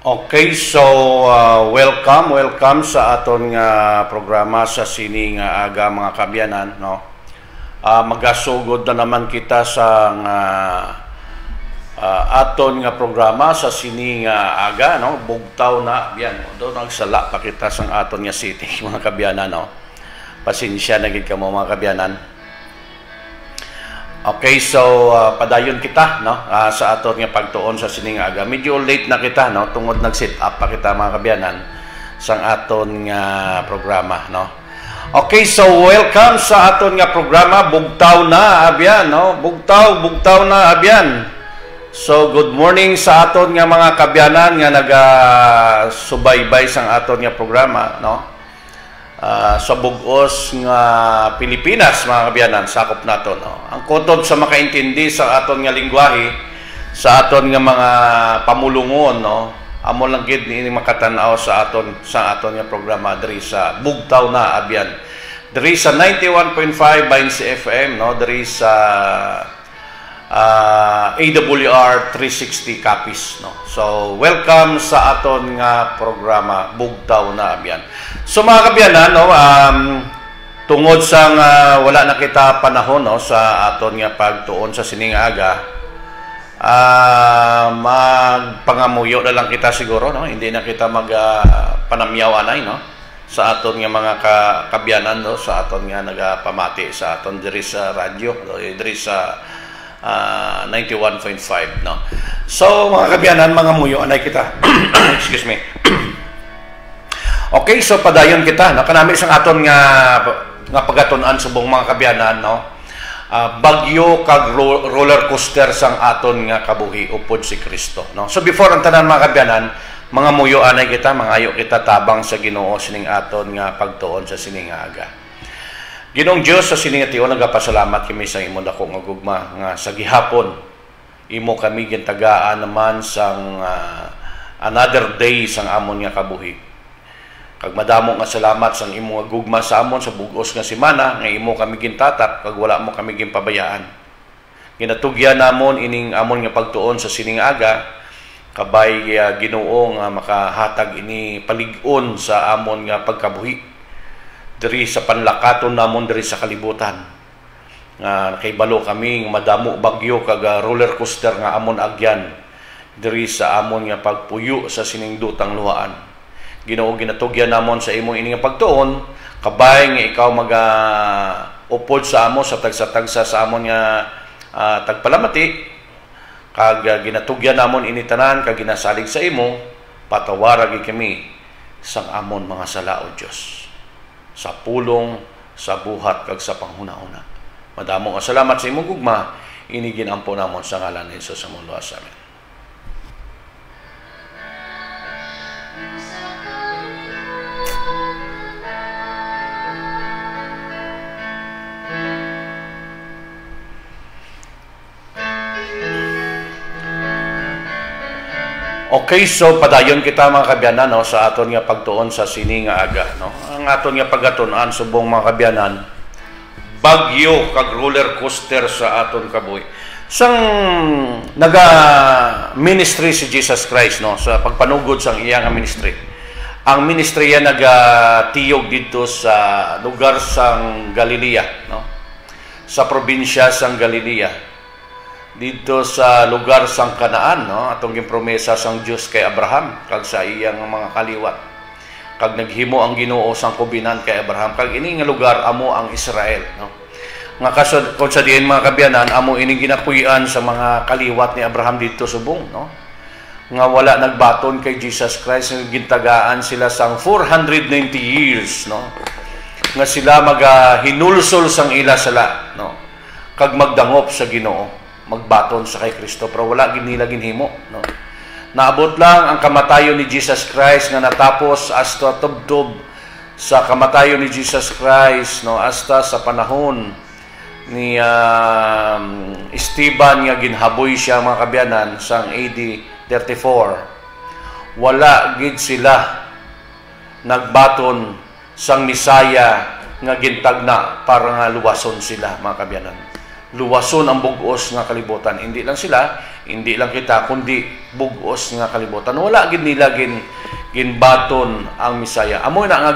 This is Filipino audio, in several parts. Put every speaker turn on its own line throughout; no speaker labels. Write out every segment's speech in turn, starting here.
Okay, so welcome sa aton nga programa sa sini nga aga mga kabyanan, no. Magasugod na naman kita sa aton nga programa sa sini nga aga, no. Bugtaw na biyan. Do nagsala pa kita sang aton nga city mga kabyanan, no. Pasensya na gid kamo mga kabyanan. Okay, so padayon kita, no, sa aton nga pagtuon sa sining aga. Medyo late na kita, no, tungod nag-set up pa kita mga kabyanan sang aton nga programa, no. Okay, so welcome sa aton nga programa. Bugtaw na abyan, no. Bugtaw na abyan. So good morning sa aton nga mga kabyanan nga naga-subaybay sang aton nga programa, no. Sa bugos nga Pilipinas mga kabyanan, sakop nato, no. Ang kutob sa makaintindi sa aton nga lingwahe, sa aton nga mga pamulungon, no, amo lang gid ni makatan-aw sa aton nga programa diri sa Bugtaw na abyan, diri sa 91.5 Binds FM, no, diri sa AWR 360 copies, no. So welcome sa aton nga programa Bugtaw na abyan. So mga kabyanan, no, tungod sa wala na kita panahon, no, sa aton nga pagtuon sa sining aga, magpangamuyo na lang kita siguro, no. Hindi na kita panamyaw anay, no, sa aton nga mga kabyanan, no, sa aton nga nagapamati sa aton diri sa radyo, no, diri sa 91.5, no. So mga kabyanan, mga muyo anay kita. Excuse me. Okay, so padayon kita, no, kanami sang aton nga pagatun-an subong mga kabyanan, no. Bagyo kag roller coaster sang aton nga kabuhi upod si Kristo, no. So before ang tanan mga kabyanan, mga muyo anay kita, mangayo kita tabang sa Ginoo sining aton nga pagtuon sa sining aga. Ginoong Dios, sa sining atiyo nagapasalamat kami sa imo dako nga gugma nga sa gihapon imo kami gintagaan naman sang another day sang amon nga kabuhi. Kag madamo nga salamat sang imo nga gugma sa amon sa bugos nga semana nga imo kami gintatak kag wala mo kami ginpabayaan. Ginatugyan namon ining amon nga pagtuon sa sining aga kabay Ginoo nga makahatag ini palig-on sa amon nga pagkabuhi diri sa panlakaton namon diri sa kalibutan. Nga nakahibalo kami madamo bagyo kag roller coaster nga amon agyan diri sa amon nga pagpuyo sa sining dutang luhaan. Ginoo, ginatugyan namon sa imo ini nga pagtuon kabay nga ikaw upod sa amo sa tagsa-tagsa sa amon nga tagpalamati kag ginatugyan namon ini tanan kag ginasalig sa imo patawarag kami sang amon mga sala o Dios sa pulong sa buhat kag sa panghuna-una. Madamo nga salamat sa imong gugma, ini ginampo namon sa ngalan ni Hesus sa mundo sa amin. Okay, so padayon kita mga kabyanan, no, sa aton nga pagtuon sa sini nga aga, no. Ang aton nga pagatunan subong mga kabyanan, bagyo kag roller coaster sa aton kabuhi. Sang naga-ministry si Jesus Christ, no, sa pagpanugod sang iya nga ministry. Ang ministry yan nagatiyog dito sa lugar sang Galilea, no. Sa probinsya sang Galilea. Dito sa lugar sang Kanaan, no, atong gimpromesa sang Dios kay Abraham kag sa iyang mga kaliwat. Kag naghimo ang Ginoo sang kubinan kay Abraham kag ini nga lugar amo ang Israel, no. Nga kasod kon sa diin mga kabyanan, amo ini ginapuy-an sa mga kaliwat ni Abraham dito subong, no. Nga wala nagbaton kay Jesus Christ, nga gintagaan sila sang 490 years, no. Nga sila hinulsol sang ila sala, no. Kag magdangop sa Ginoo, magbaton sa kay Kristo, pero wala nila ginhimo, no. Naabot lang ang kamatayon ni Jesus Christ nga natapos hasta tubtob sa kamatayon ni Jesus Christ, no, hasta sa panahon ni Esteban nga ginhaboy siya mga kabyanan sang AD 34. Wala gid sila nagbaton sang Misaya nga gintagna para nga luwason sila mga kabyanan. luwason ang bugos nga kalibutan. Hindi lang sila, hindi lang kita, kundi bugos nga kalibutan. Wala gid nila ginbaton ang Misaya. Amo na nga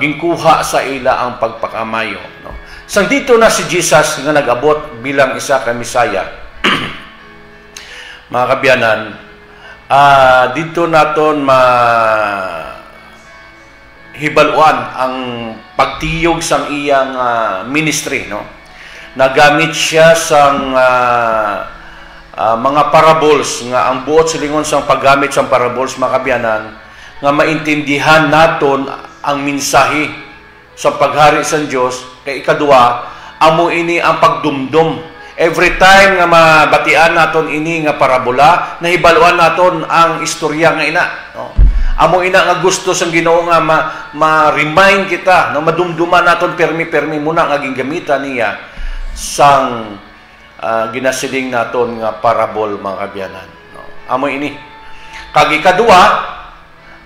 ginkuha sa ila ang pagpakamayo, no? Sang dito na si Jesus nga nag-abot bilang isa ka Misaya. Mga kabyanan, dito naton hibaluan ang pagtiyog sang iyang ministry, no? Nagamit siya sang mga parables nga ang buot silingon sang paggamit sang parables, mga kabyanan, nga maintindihan naton ang mensahe sa paghari sa Dios. Kay ikadua, amo ini ang pagdumdum. Every time nga mabatian naton ini nga parabola, nahibaluan naton ang istorya nga ina, no? Amo ina nga gusto sang Ginoo nga ma-remind kita, no? Madumduman naton permi-permi muna nga gingamitan niya sang ginasiling naton nga parabol, mga kabyanan, no? Amo ini. Kag ikadua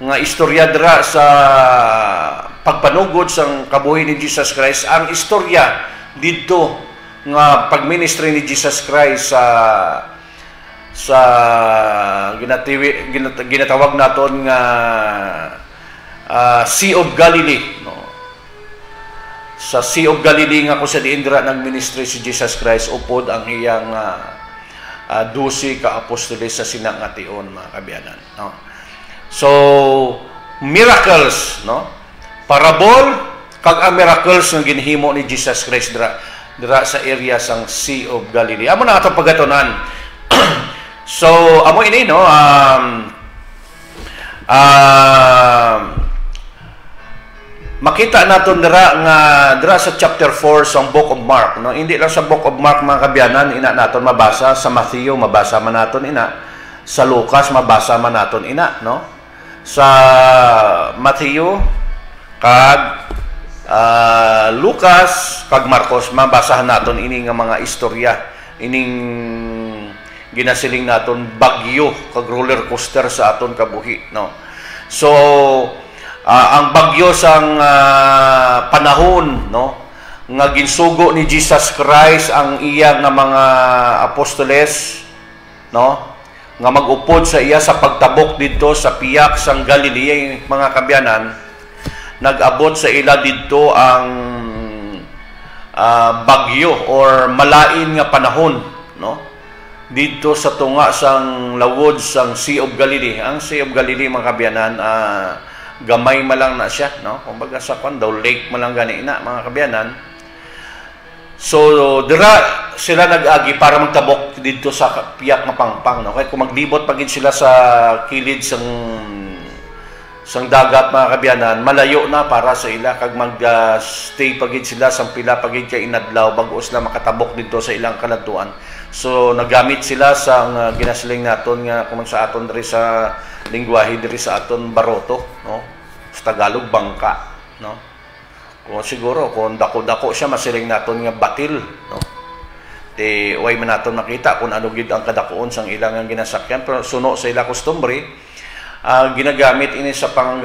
nga istorya dira sa pagpanugod sang kabuhi ni Jesus Christ, ang istorya dito nga pagministry ni Jesus Christ sa ginatawag naton nga Sea of Galilee, no? Sa Sea of Galilee nga kung sa diindra nagministry si Jesus Christ, upod ang iyang 12 ka apostoles sa sinangation, mga kabyanan, no? So miracles, no? Parabol kag ang miracles nga ginhimo ni Jesus Christ dira sa area sang Sea of Galilee. Amo na atong pagatunan. So amo ini, no, makita naton dira sa chapter 4 sa Book of Mark, no? Hindi lang sa Book of Mark, mga kabyanan, ina naton mabasa sa Matthew, mabasa man naton ina sa Lucas, mabasa man naton ina, no? Sa Matthew kag Lucas kag Marcos, mabasahan naton ini nga mga istorya, ining ginasiling naton bagyo kag roller coaster sa aton kabuhi, no? So ang bagyo sang panahon, no, nga ginsugo ni Jesus Christ ang iya nga mga apostoles, no, nga mag-upod sa iya sa pagtabok dito sa piyak sang Galilea, mga kabyanan. Nag-abot sa ila dito ang bagyo or malain nga panahon, no, dito sa tunga sang lawod sang Sea of Galilee. Ang Sea of Galilee, mga kabyanan, gamay malang na siya, no? Kumbaga sa daw lake malang gani na, mga kabyanan. So dira sila nag-agi para magtabok dito sa piyak nga pangpang, no? Kaya kung maglibot pagid sila sa kilid sang dagat, mga kabyanan, malayo na para sa ila, kag mag-stay pagid sila sang pila pagid kay inadlaw bago sila makatabok dito sa ilang kaladtuan. So nagamit sila sang ginasiling naton nga kung sa aton diri sa lingwahe diri sa aton baroto, no? Sa Tagalog, bangka, no? Kung siguro kung dako-dako siya, masiling naton nga batil, no? Di way man naton makita kung ano gid ang kadakuon sang ilang nga ginasakyan, pero suno sa ila customary, ginagamit ini sa pang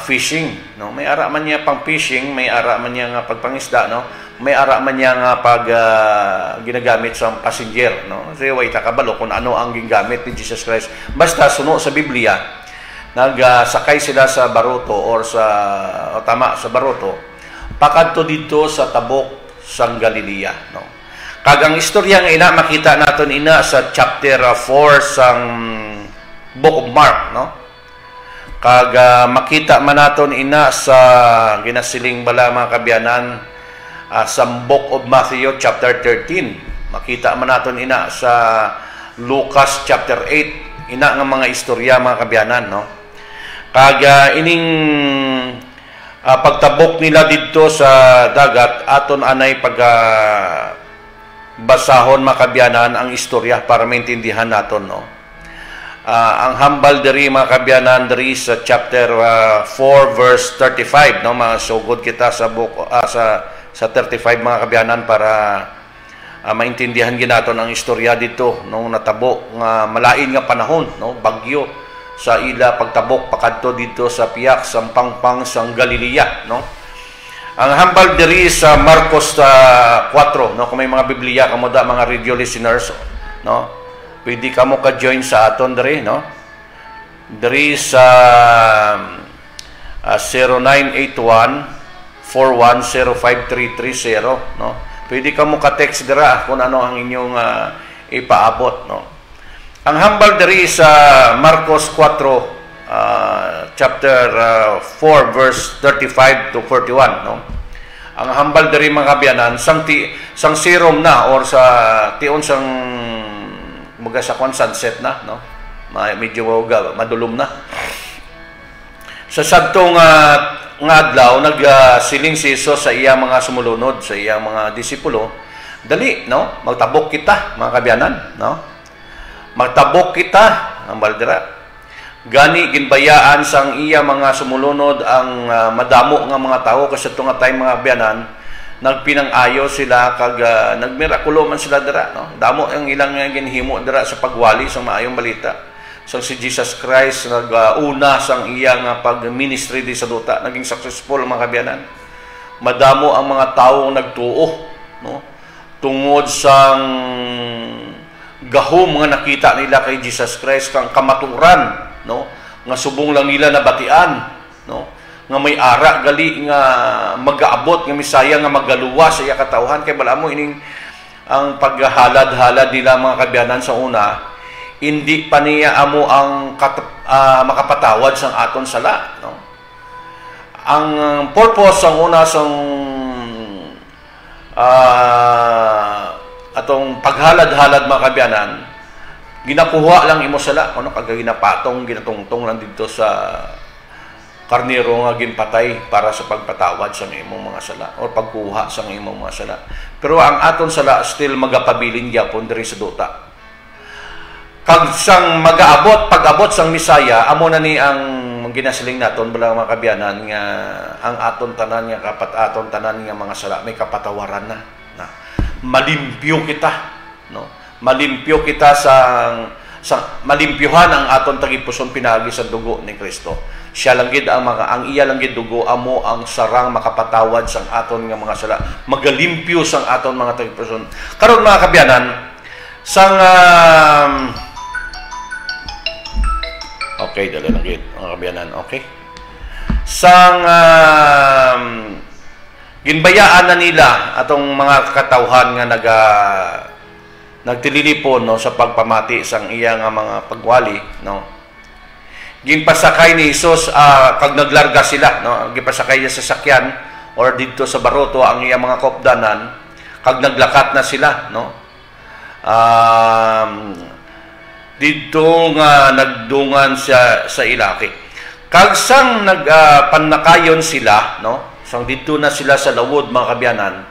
fishing, no? May ara man niya pang fishing, may ara man niya nga pagpangisda, no? May ara man niya nga pag ginagamit sa passenger, no? So way ta kabalo kung ano ang gingamit ni Jesus Christ. Basta suno sa Biblia, nagsakay sila sa baroto or sa sa baroto pakadto dito sa tabok sang Galilea, no? Kag ang istorya nga ina makita naton ina sa chapter 4 sang Book of Mark, no? Kag makita man naton ina sa ginasiling bala, mga kabyanan, sa Book of Matthew chapter 13. Makita man naton ina sa Lucas chapter 8, ina nga mga istorya, mga kabyanan, no? Kag ining pagtabok nila dito sa dagat, aton anay basahon, mga kabyanan, ang istorya para maintindihan naton, no? Ang hambal diri, mga kabyanan, diri sa chapter 4 verse 35, no? Masugod kita sa book sa 35, mga kabyanan, para maintindihan ginaton ang istorya dito nung natabo nga malain nga panahon, no? Bagyo sa ila pagtabok pakadto dito sa piyak sang pangpang sang Galilea, no? Ang hambal diri sa Marcos 4, no, kung may mga Biblia kamo da mga radio listeners, no, pwede kamo ka-join sa aton diri, no, diri sa 0981-4105-330, no, pwede kamo ka-text dira kung ano ang inyong ipaabot, no. Ang hambal diri sa Marcos 4 chapter 4 verse 35 to 41, no. Ang hambal diri mga kabyanan sang serum na or sa tion sang mga sa sunset na, no. Medyo madulom na. Sa sadtong nga adlaw nagsiling si Jesus sa iyang mga sumulunod, sa iyang mga disipulo, dali, no, magtabok kita mga kabyanan, no. Magtabok kita ang baldira. Gani ginbayaan sang iya mga sumulunod ang madamo nga mga tao kasi ito nga tayong mga biyanan nagpinang-ayo sila kag nagmirakulo man sila dira, no. Damo ang ilang ginhimo dira sa pagwali sa maayong balita. So si Jesus Christ nag-una sang iya nga pag-ministry di sa duta, naging successful mga kabyanan. Madamo ang mga tawo nagtuo, no, tungod sang gahom nga nakita nila kay Jesus Christ kang kamaturan, no, nga subong lang nila nabatian, no, nga may ara gali nga magaabot nga misaya nga magaluwa sa iya katawhan kay bala mo ining ang paghalad-halad nila mga kabyanan sa una, hindi pa niya amo ang makapatawad sang aton sala, no. Ang purpose sang una sang atong paghalad-halad mga kabyanan, ginakuha lang imo sala, ano, kag ginapatong, ginatungtong lang dito sa karnero nga ginpatay para sa pagpatawad sa imong mga sala o pagkuha sa imong mga sala. Pero ang aton sala still magapabilin gyapon diri sa duta. Kag sang mag-aabot, pag-abot sang Misaya, amo na ni ang ginasiling naton bala mga kabyanan nga ang aton tanan nga aton tanan nga mga sala may kapatawaran na. Malimpyo kita, no. Malimpyo kita sa malimpyuhan ang aton tagipuson pinagi sa dugo ni Kristo. Siya lang gid ang iya lang gid dugo amo ang sarang makapatawad sang aton nga mga sala. Magalimpyo sang aton mga tagipuson. Karon mga kabyanan, sang okay, dali lang gid mga kabyanan, okay. Sang ginbayaan na nila atong mga katawhan nga nagtililipon, no, sa pagpamati sang iya nga mga pagwali, no. Ginpasakay ni Jesus kag naglarga sila, no, ginpasakay niya sa sakyan or dito sa baroto ang iya mga kopdanan kag naglakat na sila, no. Dito nga nagdungan siya sa ilaki. Kag sang nagpanakayon sila, no, sang dito na sila sa lawod mga kabyanan,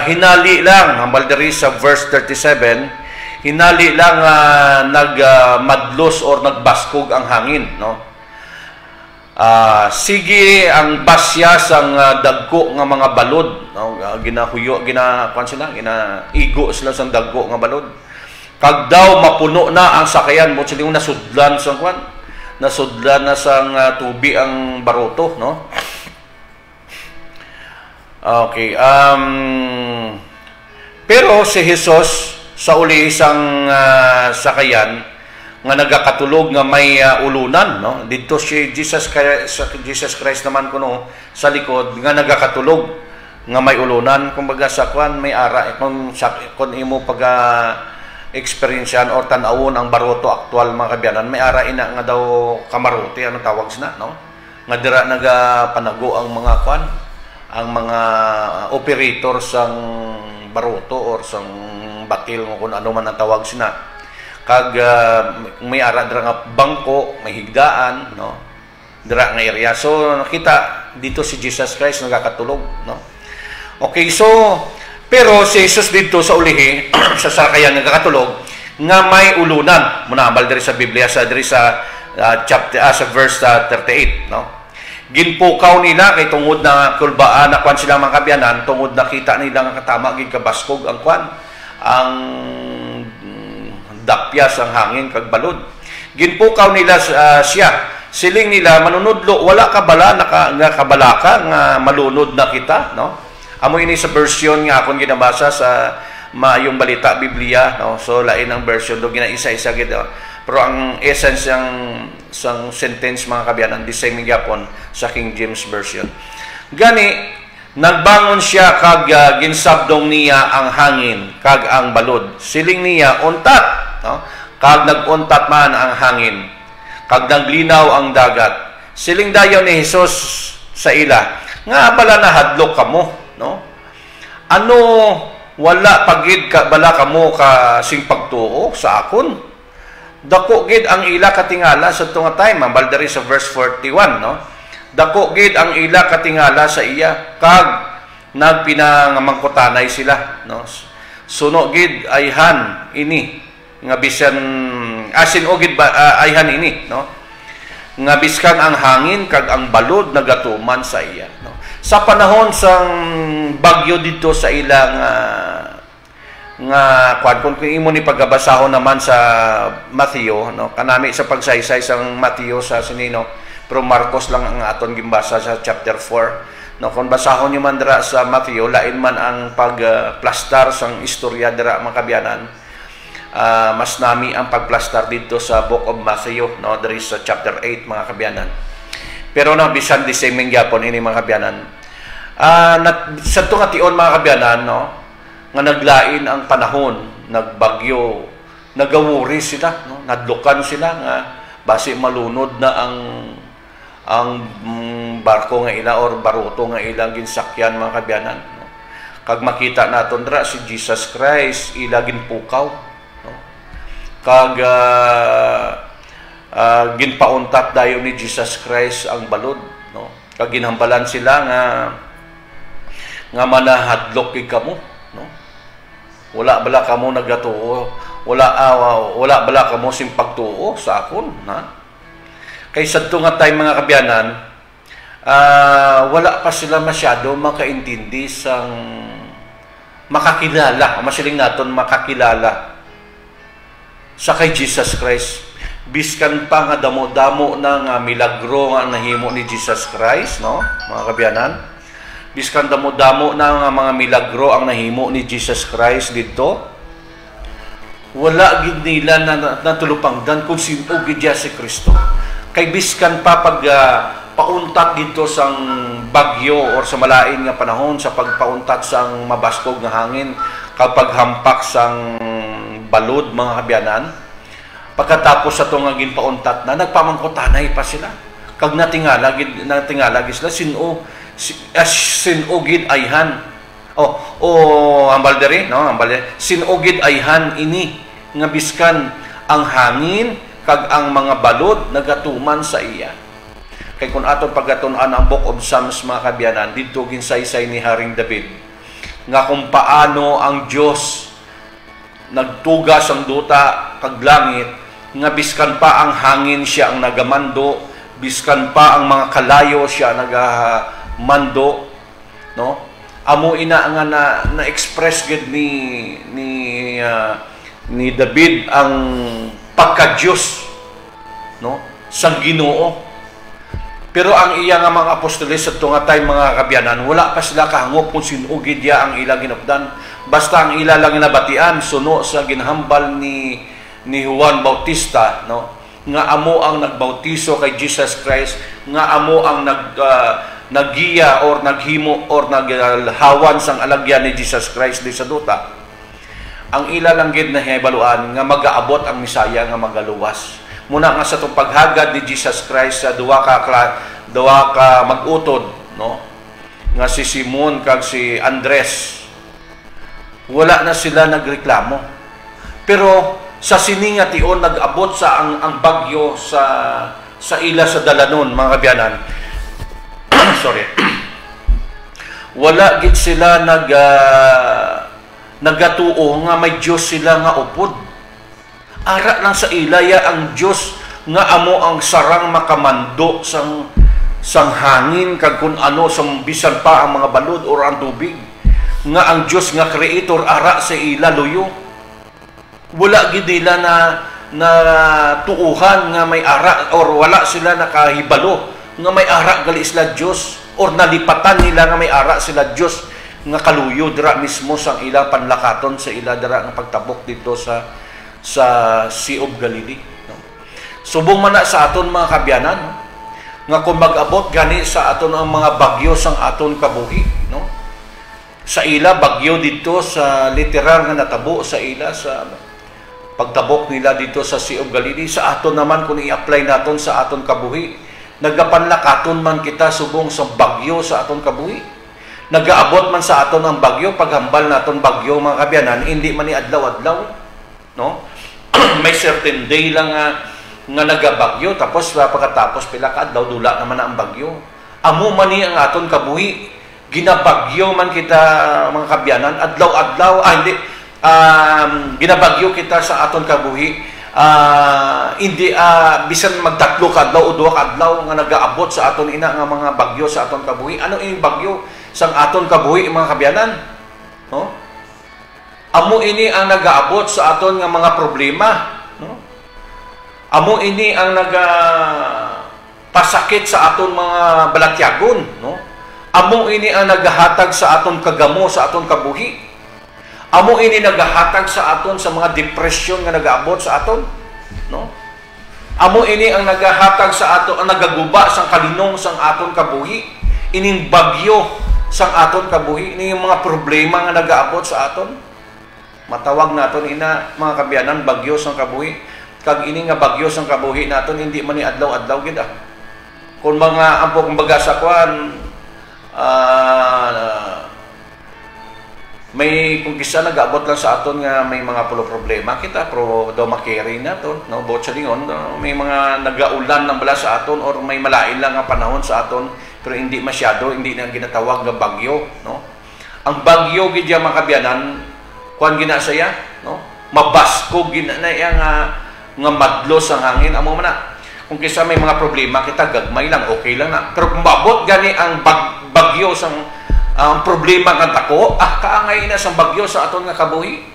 hinali lang hambal diri sa verse 37, hinali lang nagmadlos or nagbaskog ang hangin, no. Sige ang basya sang dagko nga mga balod, no, ginahuyo kuan sila, ginaigo sila sang dagko nga balod. Kag daw mapuno na ang sakayan mo, sila nasudlan sang kuan, nasudlan na sang tubi ang baroto, no. Okay, pero si Jesus sa uli isang sakayan nga nagakatulog nga may ulunan, no. Dito si Jesus Christ naman kuno sa likod nga nagakatulog nga may ulunan, kumbaga sa kwan may ara kung imo pag experiencean or tan-awon ang baroto aktual mga kabyanan, may ara ina nga daw kamarote, ano tawag sina, no, nga dira nagapanago ang mga kwan, ang mga operator sang baroto or sang batil kung ano man ang tawag sina. Kag may ara dira nga bangko, may higdaan, no, dira nga area. So nakita dito si Jesus Christ nagakatulog, no. Okay, so pero si Jesus dito sa ulihi sa sakayan nagakatulog nga may ulunan. Munambal diri sa Biblia sa diri sa chapter sa verse 38, no. Ginpukaw nila kay tungod na kulbaan na kwan sila mga kabyanan, tungod nakita nila nga katama gid kabaskog ang kwan, ang dapyas ang hangin kag balod. Ginpukaw nila siya siling nila manunudlo, wala ka bala nga kabalaka nga malunod na kita, no? Amo ini sa version nga akong ginabasa sa Maayong Balita Biblia, no? So lain ang version do ginaisa-isa gid, no? Pero ang essence sang sentence mga kabyanan the same gyapon sa King James version. Gani nagbangon siya kag ginsabdong niya ang hangin kag ang balod. Siling niya untat, no? Kag naguntat man ang hangin kag naglinaw ang dagat. Siling dayon ni Hesus sa ila, nga bala na hadlok kamo, no? Ano wala pagid ka bala kamo ka sing pagtuo sa akon? Dako gid ang ila katingala sa tunga time, mambaldari sa verse 41, no? Dako gid ang ila katingala sa iya kag nagpinangamangkutanay sila, no? Suno gid ayhan ini nga bisan asin ogid ayhan ini, no? Nga biskan ang hangin kag ang balod nagatuman sa iya, no? Sa panahon sang bagyo dito sa ilang nga kung imo ni pagbabasahon naman sa Mateo, no? Kanami sa pagsaysay sang Mateo sa sinino, pero Marcos lang ang aton gimbasa sa chapter 4, no? Kung basahon niyo man dira sa Mateo, lain man ang pagplastar sang istorya dira mga kabyanan. Mas nami ang pagplastar dito sa Book of Matthew, no? There is sa chapter 8 mga kabyanan. Pero no, bisan di same gyapon ini mga kabyanan. Sa tunga tion mga kabyanan, no? Nga naglain ang panahon, nagbagyo, nagawuri sila, no? Nadlukan sila nga basi malunod na ang barko nga ila or baruto nga ila ginsakyan mga kabyanan, no? Kag makita naton dra si Jesus Christ ila ginpukaw, no? Kag ginpauntat dayon ni Jesus Christ ang balod, no? Kag ginhambalan sila nga manahadlok kay kamo, no? Wala bala kamo nagatuo, wala bala kamo sing pagtuo sa akon, na? Kay sadto nga tay mga kabyanan, wala pa sila masyado makaintindi sang makakilala, masiling naton makakilala sa kay Jesus Christ. Biskan pa nga damo-damo na nga milagro nga nahimo ni Jesus Christ, no? Mga kabyanan, biskan damo-damo na nga mga milagro ang nahimo ni Jesus Christ dito, wala gid nila natulupangdan kung sino gid si Kristo. Kay biskan pa pag pauntat dito sang bagyo or sa malain nga panahon, sa pagpauntat sang mabaskog nga hangin, kapag hampak sang balod mga kabyanan, pagkatapos sa itong ginpauntat na, nagpamangkutanay pa sila. Kag natingala sila, sinugid ayhan. Ambalderi, no? Ambalderi. Sinugid ayhan ini, nga biskan ang hangin, kag ang mga balod, nagatuman sa iya. Kay kung aton pagatunan ang Book of Psalms mga kabyanan, dito ginsaysay ni Haring David, nga kung paano ang Diyos nagtugas ang duta kag langit, nga biskan pa ang hangin siya ang nagamando, biskan pa ang mga kalayo siya nagamando, no? Amo ina nga na-express gid ni David ang pagka-Diyos, no? Sang Ginoo. Pero ang iya nga mga apostoles sa tunga tay mga kabyanan, wala pa sila kahangop kung sinugid ya ang ila ginupdan. Basta ang ila lang nabatian suno sa ginhambal ni Juan Bautista, no? Nga amo ang nagbautiso kay Jesus Christ, nga amo ang naggiya or naghimo or naghawan sang alagyan ni Jesus Christ di sa duta. Ang ila lang gid na hibaluan nga magaabot ang Misaya nga magaluwas. Muna nga sa itong paghagad ni Jesus Christ sa duwa ka mag-utod, no? Nga si Simon kag si Andres, wala na sila nagreklamo. Pero sa sininga tion nag-abot sa ang bagyo sa ila sa dalanon mga kabyanan. Sorry. Wala gid sila nagatuo nga may Dios sila nga upod. Ara lang sa ilaya ang Diyos nga amo ang sarang makamando sang hangin kag kun ano sang bisan pa ang mga balod or ang tubig. Nga ang Diyos nga creator ara sa ila luyo. Wala gid nila na tuuhan nga may ara or wala sila nakahibalo nga may ara gali sila Dios or nalipatan nila nga may ara sila Dios nga kaluyo dira mismo sang ila panlakaton sa ila dira nga pagtabok dito sa Sea of Galilee, no? Subong man na sa aton mga kabyanan, no? Nga kung mag-abot gani sa aton ang mga bagyo sang aton kabuhi, no? Sa ila bagyo dito sa literal nga natabo sa ila sa pagtabok nila dito sa Sea of Galilee. Sa aton naman kung i-apply naton sa aton kabuhi, nagapanlakaton man kita subong sa bagyo sa aton kabuhi. Nagaabot man sa aton ang bagyo, paghambal naton bagyo mga kabyanan, hindi man ni adlaw-adlaw, no? May certain day lang nga nagabagyo, tapos pagkatapos pila ka adlaw dula naman na ang bagyo. Amo man ni ang aton kabuhi, ginabagyo man kita mga kabyanan, adlaw-adlaw, ginabagyo kita sa aton kabuhi, hindi bisan magtatlo ka adlaw o duha ka adlaw nga nagaabot sa aton ina nga mga bagyo sa aton kabuhi. Ano ini bagyo sang aton kabuhi mga kabyanan, no? Amo ini ang nagaabot sa aton nga mga problema, no? Amo ini ang pasakit sa aton mga balatyagon, no? Amo ini ang nagahatag sa aton kagamo sa aton kabuhi. Amo ini nagahatag sa aton sa mga depression nga nagaabot sa aton, no? Amo ini ang nagahatag sa aton, ang nagaguba sang kalinong sang aton kabuhi. Ining bagyo sang aton kabuhi, ini mga problema nga nagaabot sa aton. Matawag naton ina mga kabyanan bagyo sang kabuhi. Kag ini nga bagyo sang kabuhi naton hindi man ni adlaw-adlaw gid ah. Kung mga ampo kumbaga sa kwan may kung kisa nagaabot lang sa aton nga may mga problema kita pro do makeri naton, no? Bot sa lingon, may mga nagaulan ng bala sa aton or may malain lang nga panahon sa aton pero hindi masyado, hindi na ginatawag nga bagyo, no? Ang bagyo gid ya mga kabyanan kuan gina saya, no? Mabasko gina na iya nga madlos ang hangin. Amo man na. Kung kisa may mga problema kita gagmay lang, okay lang na. Pero kung mabot gani ang bagyo sang problema nga tako, kaangay na sang bagyo sa aton nga kabuhi.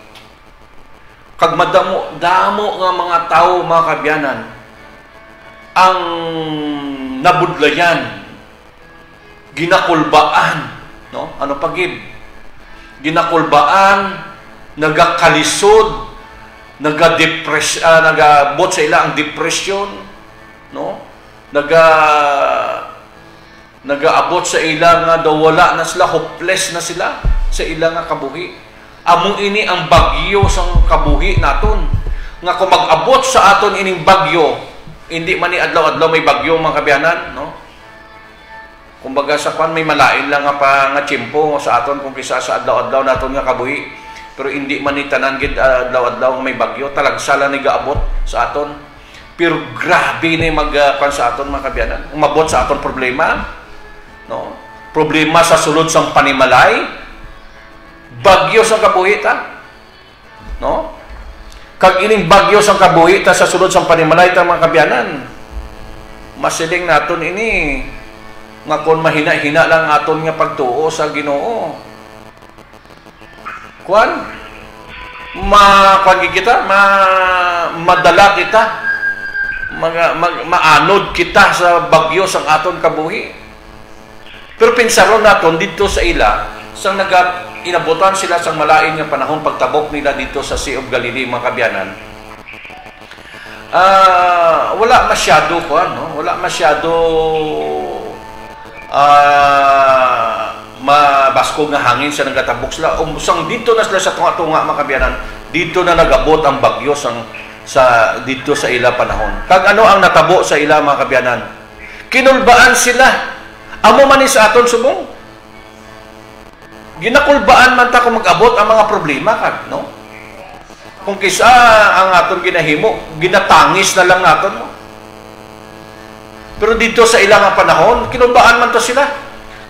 Kag damo nga mga tao mga kabyanan ang nabudlayan, ginakulbaan, no? Ano pagid? Ginakulbaan, nagakalisod, nagabot sa ila ang depression, no? Nagaabot sa ila nga daw wala na sila, hopeless na sila sa ila nga kabuhi. Among ini ang bagyo sang kabuhi naton. Nga kung mag-abot sa aton ining bagyo, hindi man ni adlaw-adlaw may bagyo mga kabyanan, no? Kumbaga sa kwan may malain lang nga tiyempo sa aton kung kisa sa adlaw-adlaw naton nga kabuhi. Pero hindi man ni tanan gid adlaw-adlaw may bagyo, talagsala ni gaabot sa aton. Pero grabe ni magkuan sa aton mga kabyanan. Umabot sa aton problema, no? Problema sa sulod sang panimalay, bagyo sang kabuhi ta, no? Kag ining bagyo sang kabuhi ta sa sulod sang panimalay ta mga kabyanan. Masiling naton ini nga kon mahina-hina lang aton nga pagtuo sa Ginoo. Kuan kita madala kita maanod kita sa bagyo sang aton kabuhi. Pero pinsaron naton dito sa ila sang inabutan sila sang malain nga panahon pagtabok nila dito sa Sea of Galilee mga kabyanan. Wala masyado kuan, no? Wala masyado mabasko nga hangin sa nagatabok sila. Sang dito na sila sa tunga-tunga mga kabyanan, dito na nagabot ang bagyo dito sa ila panahon. Kag ano ang natabo sa ila mga kabyanan? Kinulbaan sila. Amo man ni sa aton subong. Ginakulbaan man ta kung mag-abot ang mga problema kag, no? Kung kisa ang aton ginahimo, ginatangis na lang naton, no? Pero dito sa ilang panahon, kinulbaan man to sila.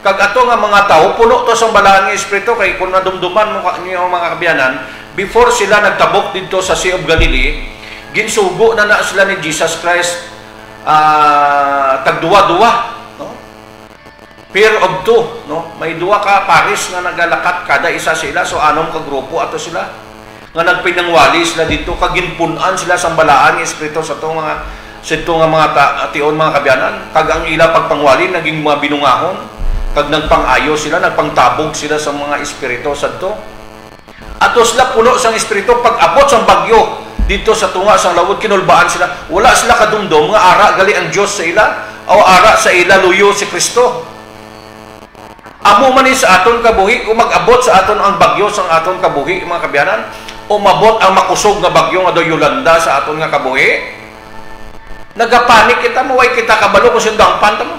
Kag ato nga mga tao, puno to sa balaan nga espiritu, kay kung nadumduman mo niyo mga kabyanan, before sila nagtabok dito sa Sea of Galilee, ginsugo na sila ni Jesus Christ tagduwa-duwa, no? Pair of two, no? May duwa ka pares nga nagalakat kada isa sila, so anom ka grupo ato sila. nga nagpinangwali sila dito, kaginpunan sila sa balaan ng Espiritu sa itong mga ation mga kabyanan, kag ang ila pagpangwali naging mga binungahon, kag nagpangayo sila, nagpangtabog sila sa mga Espiritu sa ito. Ato sila puno sang Espiritu, pag abot sang bagyo dito sa tunga sang lawod, kinulbaan sila, wala sila kadumdum nga ara gali ang Dios sa ila, o ara sa ila luyo si Kristo. Amo man ni sa aton kabuhi, kung mag-abot sa aton ang bagyo sang aton kabuhi mga kabyanan, o mabot ang makusog nga bagyo nga do Yolanda sa aton nga kabuhi, nagapanik kita, maway kita kabalo kung sindang panta mo.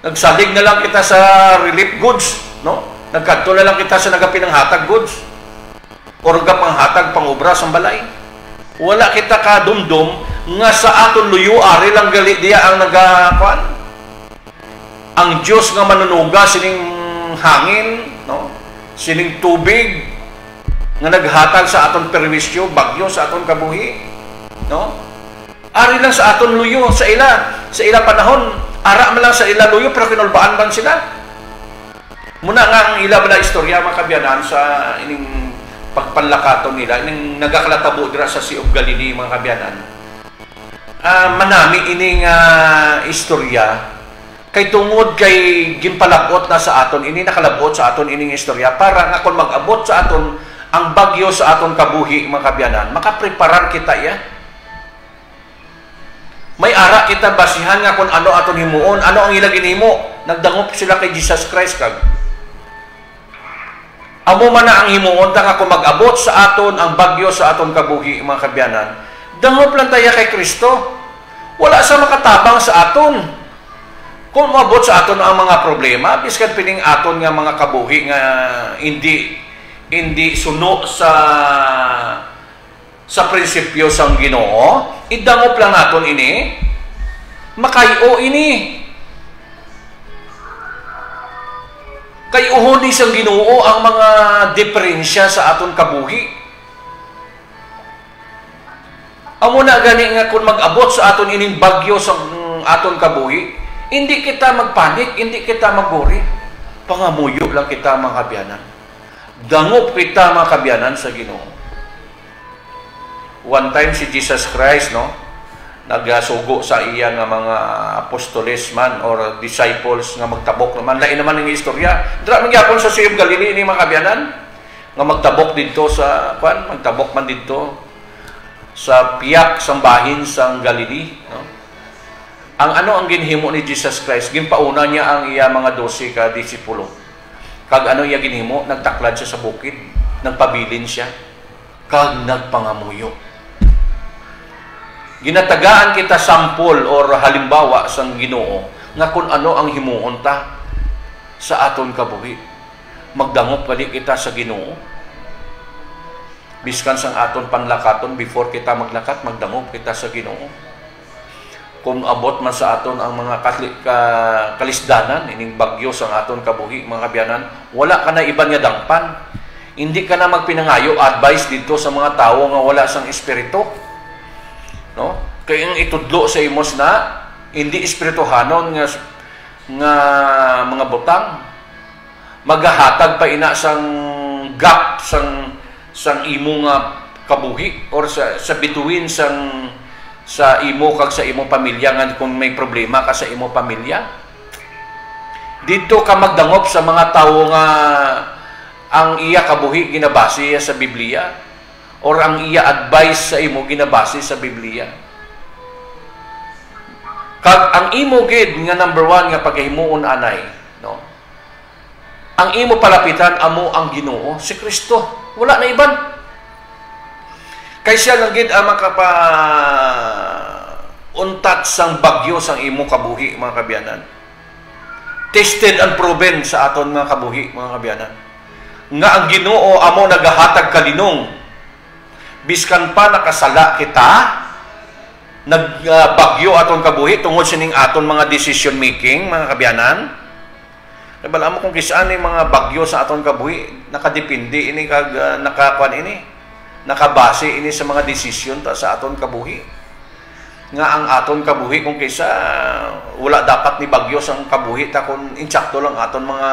Nagsalig na lang kita sa relief goods, no? Nagkadto na lang kita sa nagapinanghatag goods, o nagapanghatag pangobra sa balay. Wala kita kadumdum nga sa aton luyo ari lang gali diya ang nagakuan. Ang Dios nga manunuga sining hangin, no? Sining tubig nga naghatag sa aton perwisyo, bagyo sa aton kabuhi, no? Ari lang sa aton luyo, sa ila panahon, ara man lang sa ila luyo, pero kinulbaan man sila. Muna nga ang ila bala istorya mga kabyanan sa ining pagpanlakaton nila, ining nagakalatabo dira sa Sea of Galilee mga kabyanan. Manami ining istorya, kay tungod kay ginpalabot na sa aton, ini nakalabot sa aton ining istorya, para nga kung mag-abot sa aton ang bagyo sa aton kabuhi mga kabyanan, makapreparar kita ya. May ara kita basihan nga kung ano aton himuon, ano ang ilang ginhimo. Nagdangop sila kay Jesus Christ kag. Amo man na ang himuon ta nga kung mag-abot sa aton ang bagyo sa aton kabuhi mga kabyanan. Dangop lang tayo kay Kristo. Wala sa makatabang sa aton. Kung maabot sa aton ang mga problema, biskan pining aton nga mga kabuhi nga hindi suno sa prinsipyo sang Ginoo, idangop lang naton ini, makayo ini. Kayuhon ni sang Ginoo ang mga diferensya sa aton kabuhi. Amo na gani nga kung mag-abot sa aton ining bagyo sa aton kabuhi, hindi kita magpanik, hindi kita maguri. Pangamuyo lang kita mga kabyanan. Dangop kita mga kabyanan sa Ginoo. One time si Jesus Christ, no, nagasugo sa iya nga mga apostoles man or disciples nga magtabok naman. Lain naman ang istorya. Dira man gyapon sa Sea of Galilee ni mga kabyanan nga magtabok didto sa magtabok man didto sa piyak sang bahin sang Galilee, no. Ang ginhimo ni Jesus Christ, ginpauna niya ang iya mga 12 ka disipulo. Kag iya ginhimo, nagtaklad siya sa bukid, nagpabilin siya, kag nagpangamuyo. Ginatagaan kita sampol or halimbawa sang Ginoo nga kung ano ang himuon ta sa aton kabuhi. Magdangop kali kita sa Ginoo. Biskan sang aton panlakaton, before kita maglakat, magdangop kita sa Ginoo. Kung abot man sa aton ang mga kalisdanan, ining bagyo sang aton kabuhi, mga kabyanan, wala ka na iban nga dangpan. Hindi ka na magpinangayo advice dito sa mga tao nga wala sang espiritu. No? Kaya ang itudlo sa imos na hindi espirituhanon nga mga butang, maghahatag pa ina sang gap sang imo nga kabuhi or sa bituin sa imo kag sa imo pamilya nga kung may problema ka sa imo pamilya. Dito ka magdangop sa mga tao nga ang iya kabuhi ginabase sa Biblia or ang iya advice sa imo ginabase sa Biblia. Kag ang imo gid nga number 1 nga paghimuon anay, no? Ang imo palapitan amo ang Ginoo, si Kristo. Wala na iban. Kay siya lang gid ang untat sang bagyo sang imo kabuhi mga kabyanan. Tested and proven sa aton mga kabuhi mga kabyanan. Nga ang Ginoo amo nagahatag kalinong. Biskan pa nakasala kita, nagbagyo aton kabuhi tungod sining aton mga decision making mga kabyanan. Nabala mo kung kisaan ni mga bagyo sa aton kabuhi, nakadepende ini kag nakakuan ini, nakabase ini sa mga desisyon ta sa aton kabuhi. Nga ang aton kabuhi kung kaysa wala dapat ni bagyo sang kabuhi ta kung insakto lang aton mga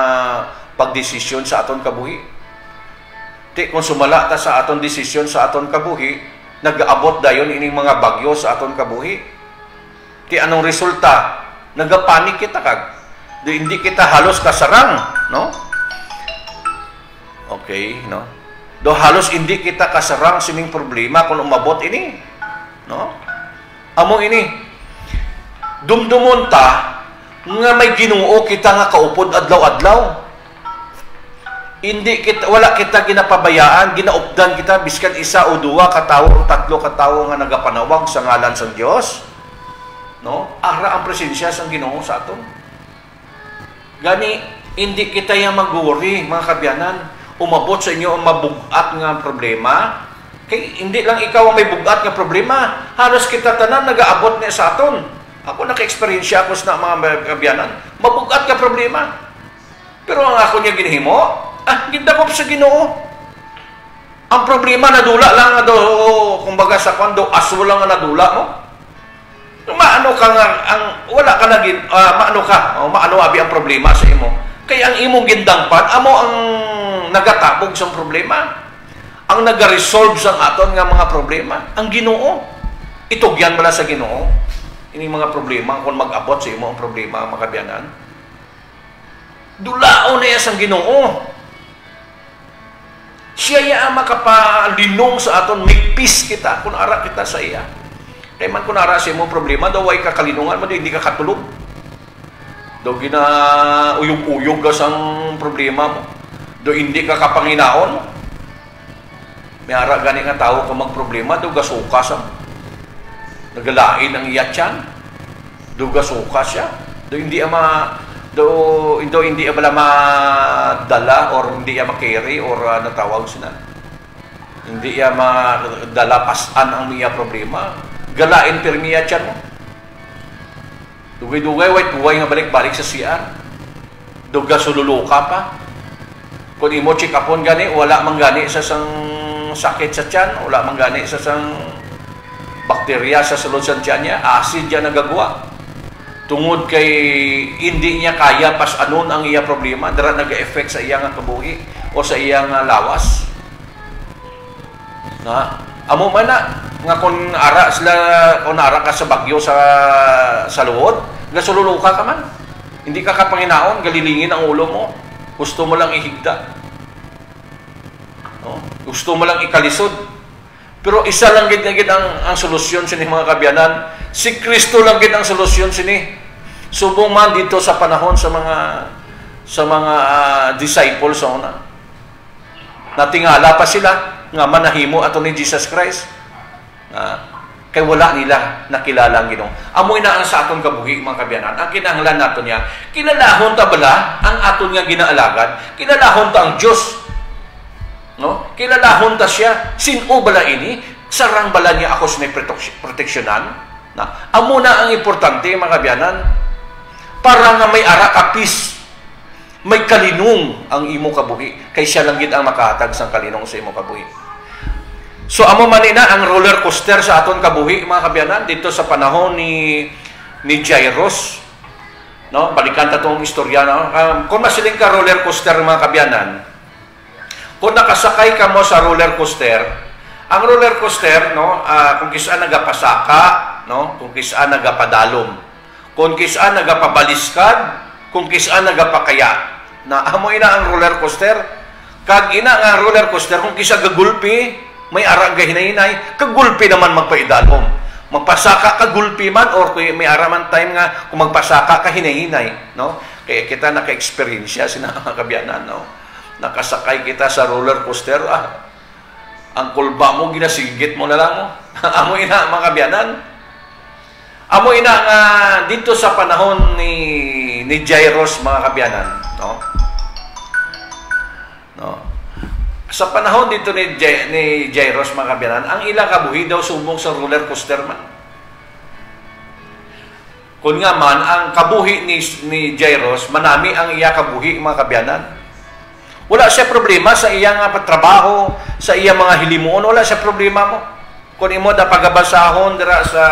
pagdesisyon sa aton kabuhi. Ti kung sumala ta sa aton desisyon sa aton kabuhi, nag-aabot dayon ining mga bagyo sa aton kabuhi. Ti anong resulta? Nagapanik kita kag. Hindi kita halos kasarang, no? Okay, no? Do halos hindi kita kasarang sining problema kung umabot ini, no? Amo ini. Dumdumon ta nga may Ginoo kita nga kaupod adlaw-adlaw. Hindi kita, wala kita ginapabayaan, ginaupdan kita biskan isa o duwa ka tawo o tatlo ka tawo nga nagapanawag sa ngalan sa Dios. No? Ara ang presensya sa Ginoo sa aton. Gani hindi kita yang mag-worry, mga kabyanan. Umabot sa inyo ang mabugat nga problema. Kay hindi lang ikaw ang may bugat nga problema, halos kita tanan nagaabot niya sa aton. Ako naka-experience ako sa mga kabyanan, mabugat ka problema. Pero ang ako niya ginhimo, gindakop sa Ginoo. Ang problema nadula lang do, kumbaga sa kwando aso lang nga nadula mo. Maano ka nga wala ka na maano abi ang problema sa imo. Kaya ang imong gindangpan amo ang nagatabog sa problema. Ang naga-resolve sa aton nga mga problema, ang Ginoo. Itugyan mo na sa Ginoo. Ini mga problema kung mag-abot sa imo ang problema, mga kabyanan. Dulaon na iya sa Ginoo. Siya ya makapalinong sa aton, make peace kita kung ara kita sa iya. Kaya man kung ara sa imo problema, daw ay kakalinungan mo, hindi ka katulog. Daw gina uyog-uyog ka sa problema mo. Daw hindi ka kapanginaon mo. May ara gani nga tao kung magproblema, daw gasuka sa nagalain ang iya tiyan. Daw gasuka siya. Daw hindi hindi bala madala or hindi ma-carry or natawag sila. Hindi madala pasan ang iya problema. Galain permiya tiyan mo. Dugay-dugay, white-buhay nga balik-balik sa CR. Duga sululuka pa. Kung imo check upon gani, wala man gani sa sang sakit sa tiyan, wala man gani sa sang bakterya sa sulod sa tiyan niya, acid yan nagagawa. Tungod kay hindi niya kaya pas anon ang iya problema, dara nag-effect sa iyang kabuhi o sa iyang lawas. Na, amo man na nga kung ara ka sa bagyo sa luod, gasululuka ka man. Hindi ka kapanginaon, galilingin ang ulo mo. Gusto mo lang ihigda. No? Gusto mo lang ikalisod. Pero isa lang gid ang solusyon sini mga kabyanan. Si Kristo lang gid ang solusyon sini. Subong man dito sa panahon sa mga disciples sa una. Natingala pa sila nga manahimo ato ni Jesus Christ. Kay wala nila nakilala ang Ginoo. Amoy na ang sa aton kabuhi, mga kabyanan. Ang kinahanglan nato niya, kilalahon ta bala ang aton nga ginaalagad, kilalahon ta ang Dios. No? Kilalahon ta siya. Sino bala ini? Sarang bala niya ako sa proteksyonan. Amo na ang importante, mga kabyanan. Para nga may ara ka peace, may kalinong ang imo kabuhi. Kay siya lang gid ang makahatag sang kalinong sa imo kabuhi. So amo man ina ang roller coaster sa aton kabuhi, mga kabyanan, dito sa panahon ni Jairus. No, balikan ta tong istorya, no? Kung masiling ka roller coaster, mga kabyanan, kung nakasakay ka mo sa roller coaster, ang roller coaster, no, kung kisaan nagapasaka, no, kung kisaan nagapadalom, kung kisaan nagapabaliskad, kung kisaan nagapakaya. Na amo ina ang roller coaster. Kag ina nga roller coaster kung kisa gagulpi, may ara gahinay-hinay, kagulpi naman magpaidalom. Magpasaka kagulpi man or may ara man time nga kung magpasaka ka hinay-hinay, no? Kaya kita naka-experience sina mga kabyanan, no? Nakasakay kita sa roller coaster, ang kulba mo ginasigit mo na lang mo. Amo ina mga kabyanan. Amo ina nga dito sa panahon ni Jairus, mga kabyanan, no? No. Sa panahon dito ni Jairus, mga kabyanan, ang ilang kabuhi daw sumbong sa roller coaster man. Kung nga man, ang kabuhi ni Jairus, manami ang iya kabuhi, mga kabyanan. Wala siya problema sa iyang patrabaho, sa iyang mga hilimuon, wala siya problema mo. Kung imo da pagabasahon dira sa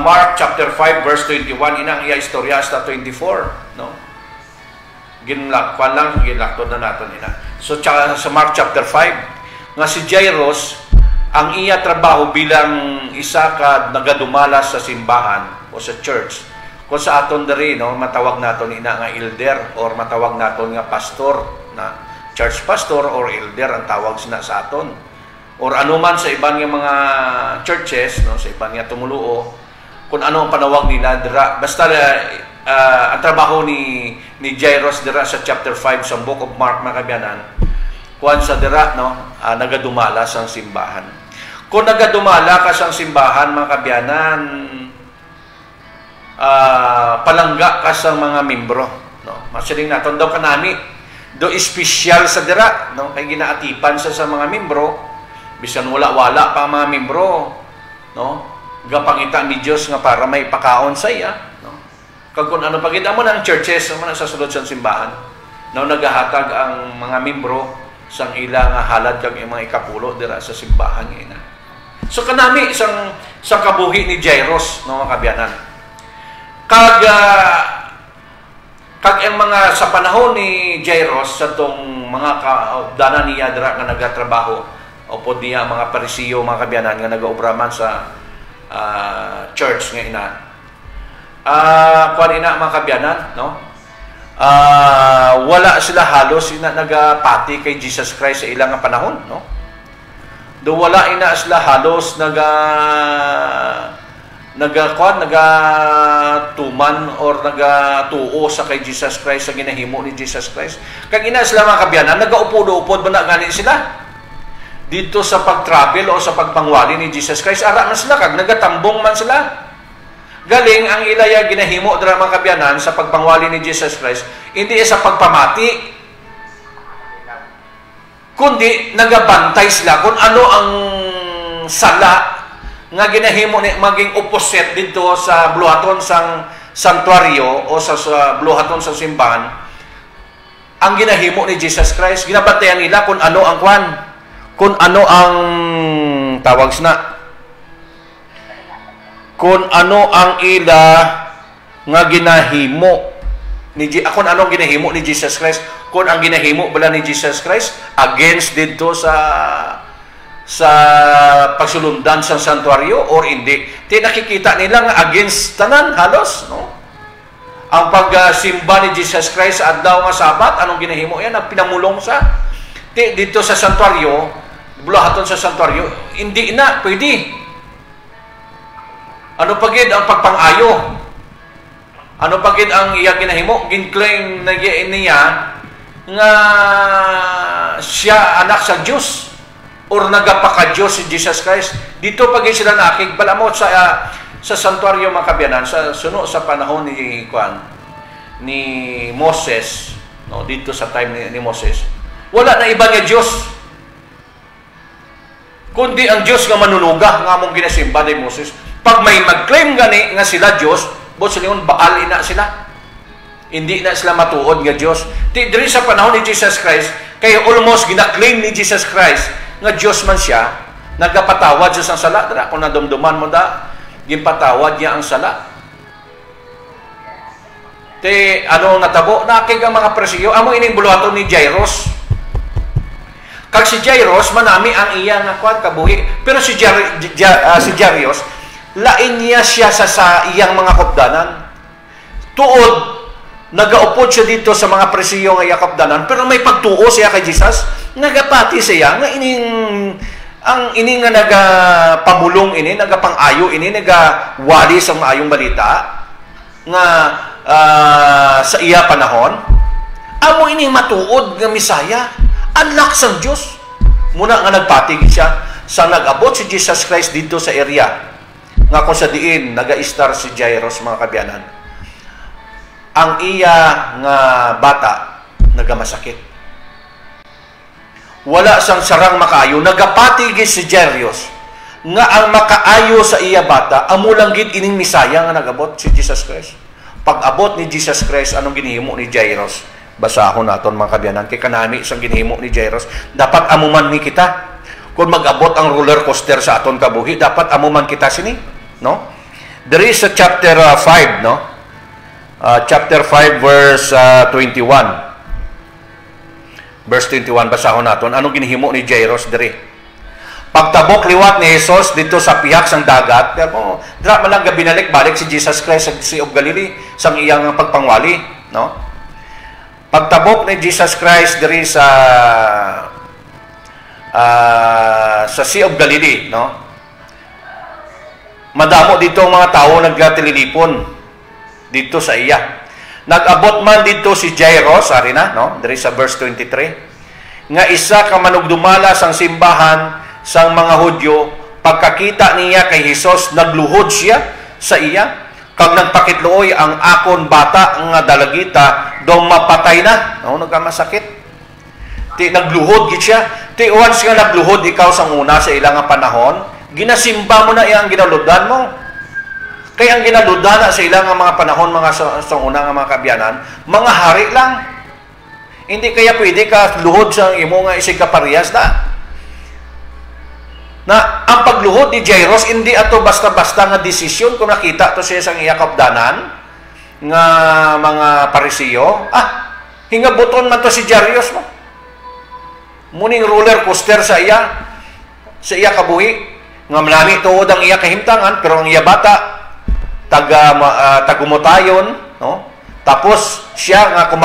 Mark chapter 5 verse 21, inang iya istorya hasta 24, no? ginlakpan lang, ginlakton na natin ina. So tsaka sa Mark chapter 5, nga si Jairus, ang iya trabaho bilang isa ka nagadumalas sa simbahan o sa church. Kung sa aton diri, no, matawag naton ina nga elder or matawag naton nga pastor, na church pastor or elder ang tawag sina sa aton. Or anuman sa iban nga mga churches, no, sa iban nga tumuluo, kung ano ang panawag nila dira. Basta ang trabaho ni Jairus dira sa chapter 5 sa Book of Mark, mga kabyanan, kuan sa dira, no, nagadumala sa simbahan. Kung nagadumala ka sa simbahan, mga kabyanan, palangga ka sa mga membro, no. Masiling naton daw kanami do espesyal sa dira, no, kay ginaatipan sa mga membro bisan wala-wala pa mga membro, no, gapangita ni Dios nga para may pakaon sa iya, no. Kag kun ano pagid mo ng churches mo sa sulod sa simbahan, no, nagahatag ang mga membro sang ila nga halad kag mga ikapulo dira sa simbahan ina. So kanami isang sa kabuhi ni Jairus, no, mga kabyanan. Kag ang mga sa panahon ni Jairus sa tong mga kaupdanan niya dira nga nagatrabaho o pod niya mga parisiyo, mga kabyanan nga nagaubraman sa church nga ina. Kuan ina, mga kabyanan, no? Wala sila halos ina nagapati kay Jesus Christ sa ilang panahon, no? Do wala ina sila halos nagatuman or nagatuo sa kay Jesus Christ sa ginahimo ni Jesus Christ. Kag ina sila, mga kabyanan, nagaupo-upod ba na gani sila dito sa pag-travel o sa pagpangwali ni Jesus Christ? Ara man sila, kag nagatambong man sila. Galing ang ilaya ginahimo dira, mga kabyanan, sa pagpangwali ni Jesus Christ, hindi sa pagpamati, kundi nagabantay sila kung ano ang sala nga ginahimo ni maging opposite dito sa bluhaton sang santuaryo o sa bluhaton sa simbahan. Ang ginahimo ni Jesus Christ, ginabantayan nila kung ano ang kwan, kung ano ang tawag na, kung ano ang ila nga ginahimo ni kung ano ang ginahimo ni Jesus Christ, kung ang ginahimo bala ni Jesus Christ against dito sa pagsulundan sa santuaryo or hindi. Ti nakikita nila nga against tanan halos, no? Ang pagsimba ni Jesus Christ sa adlaw nga Sabat, anong ginahimo yan? Ang pinamulong sa dito sa santuaryo, bulahaton sa santuaryo, hindi na pwede. Ano pagid ang pagpangayo? Ano pagid ang iya ginahimo? Ginclaim na niya nga siya anak sa Diyos or nagapaka-Diyos si Jesus Christ. Dito pagid sila nakig balamot sa santuaryo, mga kabyanan, sa suno sa panahon ni Moses, no, dito sa time ni Moses. Wala na iba nga Diyos kundi ang Diyos nga manunuga nga among ginasimba ni Moses. Pag may mag-claim gani nga sila Diyos, bot sila yun, baal ina sila. Hindi na sila matuod nga Diyos. Diri sa panahon ni Jesus Christ, kaya almost gina-claim ni Jesus Christ nga Diyos man siya, nagapatawad siya sa sala. Dara, kung nadumduman mo da, ginpatawad niya ang sala. Ano natabo? Nakig ang mga presiyo. Amo ining buluhaton ni Jairus. Kag si Jairus, manami ang iya nga kwan kabuhi. Pero si Jairus, lain niya siya sa iyang mga kopdanan. Tuod, nagaupod siya dito sa mga presiyo nga iya kopdanan, pero may pagtuo siya kay Jesus. Nagapati siya nga ini nga nagapamulong ini, nagapangayo ini, nagawali sa maayong balita nga sa iya panahon. Amo ini matuod nga Misaya, anak sang Dios. Muna nga nagpatig siya sa nag-abot si Jesus Christ dito sa area nga kung sa diin naga-star si Jairus, mga kabyanan. Ang iya nga bata nagamasakit. Wala sang sarang makaayo, nagapatigis si Jairus nga ang makaayo sa iya bata amo lang gid ining Misaya nga nagabot si Jesus Christ. Pag-abot ni Jesus Christ, anong ginihimo ni Jairus? Basahon naton, mga kabyanan, kay kanami isang ginihimo ni Jairus. Dapat amuman ni kita. Kung mag-abot ang roller coaster sa aton kabuhi, dapat amuman kita sini, no? There is a chapter 5, no? Chapter 5 verse 21. Verse 21, basahon naton. Anong ginhimo ni Jairus diri? Pagtabok liwat ni Jesus dito sa pihak sang dagat, pero dra man lang binalik-balik si Jesus Christ sa Sea of Galilee sang iyang pagpangwali, no? Pagtabok ni Jesus Christ diri sa Sea of Galilee, no? Madamo dito ang mga tao nagtililipon dito sa iya. Nag-abot man dito si Jairus, ari na, no? Diri sa verse 23, nga isa ka manugdumala sang simbahan sang mga Hudyo, pagkakita niya kay Jesus, nagluhod siya sa iya, kag nagpakitluoy ang akon bata nga dalagita daw mapatay na, no? Nagkamasakit. Ti nagluhod gid siya. Ti once nga nagluhod ikaw sang una sa ilang panahon, ginasimba mo na iyang ginaludan mo. Kaya ang ginaludan na sa ilang mga panahon, mga sa una nga mga kabyanan, mga hari lang. Hindi kaya pwede ka luhod sa imo nga isig kaparehas na ang pagluhod ni Jairus hindi ato basta-basta nga desisyon kung nakita to siya sang iya kapdanan nga mga Parisiyo. Hingabuton man to si Jairus mo. Muning roller coaster sa iya kabuhi nga malami tuod ang iya kahimtangan, pero ang iya bata tagumutayon, no? Tapos siya nga kung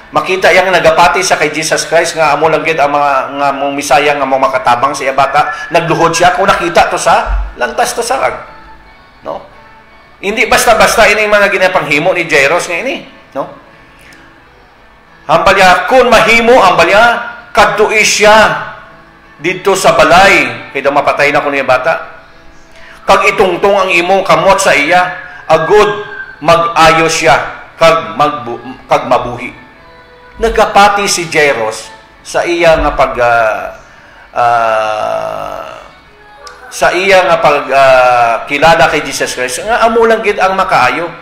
makita yang nagapati sa kay Jesus Christ nga amo lang gid ang mga nga mong misaya nga mong makatabang sa iya bata, nagluhod siya kung nakita to sa lantas to sarag, no? Hindi basta-basta ini mga ginapanghimo ni Jairus nga ini, no? Hambalya kun mahimo ambalya kadtoi siya dito sa balay kay daw mapatay na kun iya bata. Kag itungtong ang imong kamot sa iya, agud mag-ayo siya kag mabuhi. Nagapati si Jairus sa iya nga kilala kay Jesus Christ nga amo lang gid ang makaayo,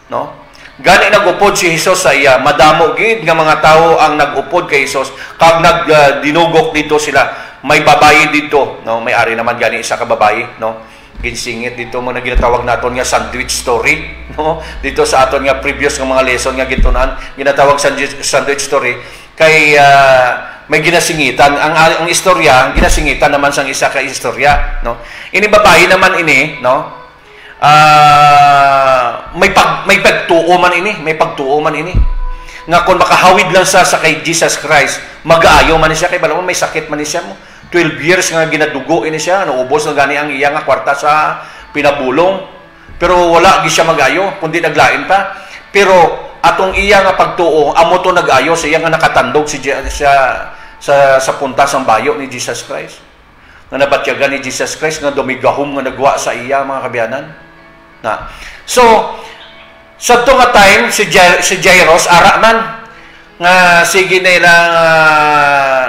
no? Gani nagupod si Jesus sa iya, madamo gid nga mga tawo ang nagupod kay Jesus kag dinugok dito sila. May babayi dito, no? May ari naman gani isa ka babayi, no? Ginsingit dito mo na ginatawag naton nga sandwich story, no? Dito sa aton nga previous nga mga lesson nga gitunan, ginatawag sandwich story kay may ginasingitan ang istorya, ang ginasingitan naman sang isa ka istorya, no? Ini babae naman ini, no? May pagtuo man ini nga kung makahawid lang sa kay Jesus Christ, mag-aayo man siya kay bala mo may sakit man siya mo. 12 years nga ginadugo ini siya, naubos na gani ang iya nga kwarta sa pinabulong. Pero wala gi siya mag-ayo, kundi naglain pa. Pero atong iya nga pagtuo, amo to nag-ayo sa iya nga nakatandog sa punta sang bayo ni Jesus Christ. Nga nabatyagan ni Jesus Christ nga dumigahom nga nagwa sa iya mga kabyanan. Na. So, sa ito nga time, si Jairus, ara man, nga sige nila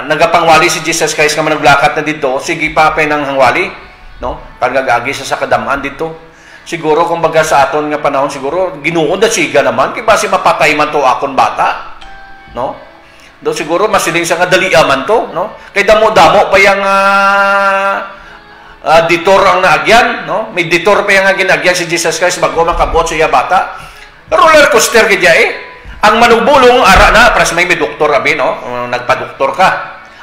nagapangwali si Jesus Christ nga managlakat na dito, sige pa nang hangwali, no? Pagagagi sa kadamaan dito. Siguro kung baga sa aton nga panahon, siguro ginuod at siga naman, kaya basi mapatay man to akon bata, no? Do siguro masiling sa nga dalia man to, no? Kay damo-damo pa yung ditor ang naagyan, no? May ditor pa yung ginagyan si Jesus Christ bago makabot sa iya bata. Roller coaster kaya Ang manugbulong, ara na, pras may doktor abi, no? Nagpa-doktor ka.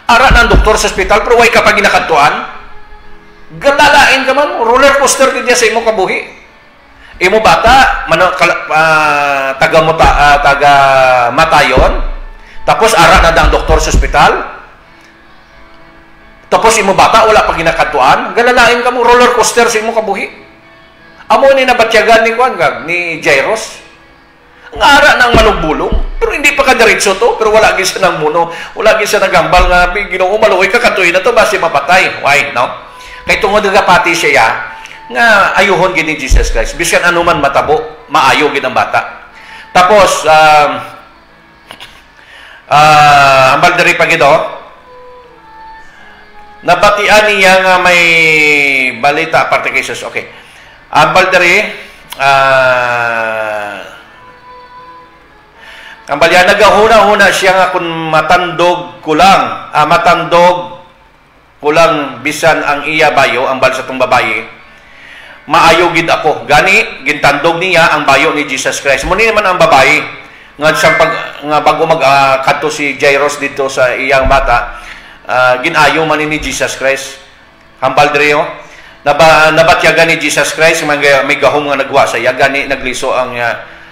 Ara na ang doktor sa ospital, pero way ka pa ginakatuan. Galalain ka man, roller coaster kaya sa imo kabuhi. Imo bata, taga matayon, tapos ara na ang doktor sa ospital. Tapos imo bata, wala pa ginakatuan. Galalain ka mo, roller coaster sa imo kabuhi. Amo ni nabatyagan ni Jairus. Ang ara ng manugbulong, pero hindi pa kadiretso to, pero wala gisa ng muno, wala gisa nagambal nga, Ginoo maluoy ka katuy na to, basi mapatay. Why, no? Kay tungod nagapati siya, nga ayuhon gid ni Jesus Christ. Bisan anuman matabo, maayo gid ang bata. Tapos, ang baldari pa gid, nabatian niya nga may balita aparte kay Jesus. Okay. Ang baldari, ang balya nagahuna-huna siya nga kung matandog kulang bisan ang iya bayo, ang bal sa tong babaye, maayo gid ako. Gani, gintandog niya ang bayo ni Jesus Christ. Muni naman ang babae, nga siyang nga bago kadto si Jairus dito sa iyang bata, ginayo man ni Jesus Christ. Hambal diri nabatyagan ni Jesus Christ may gahom nga nagwa sa iya gani nagliso ang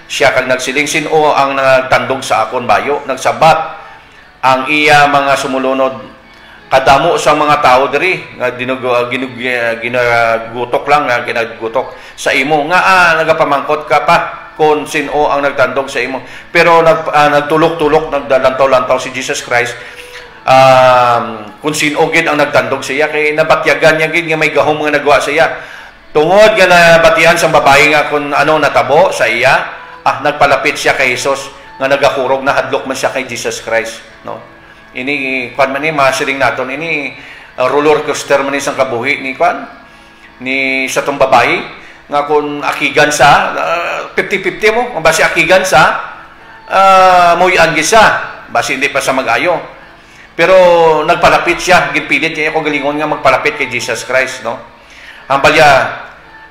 siya kag nagsiling sino ang nagtandog sa akon bayo, nagsabat ang iya mga sumulunod kadamo sa mga tao diri nga ginagutok lang nga ginagutok sa imo nga nagapamangkot ka pa kung sino ang nagtandog sa imo. Pero nagtulok-tulok, nagdalantaw-lantaw si Jesus Christ kung sino gid ang nagtandog sa iya, kay nabatyagan niya gid nga may gahom nga nagwa sa iya. Tungod nga nabatian sa babae nga kung ano natabo sa iya, nagpalapit siya kay Jesus nga nagakurog, nahadlok man siya kay Jesus Christ. No? Ini, kwan man ni, masiling naton, ini roller coaster man ni sang kabuhi ni kwan, ni sa tong babae, nga kung akigan sa 50-50 mo, basi akigan sa muyan gisa, basi hindi pa sa mag-ayo. Pero nagpalapit siya, gipilit niya ako galingon nga magpalapit kay Jesus Christ, no? Hambalya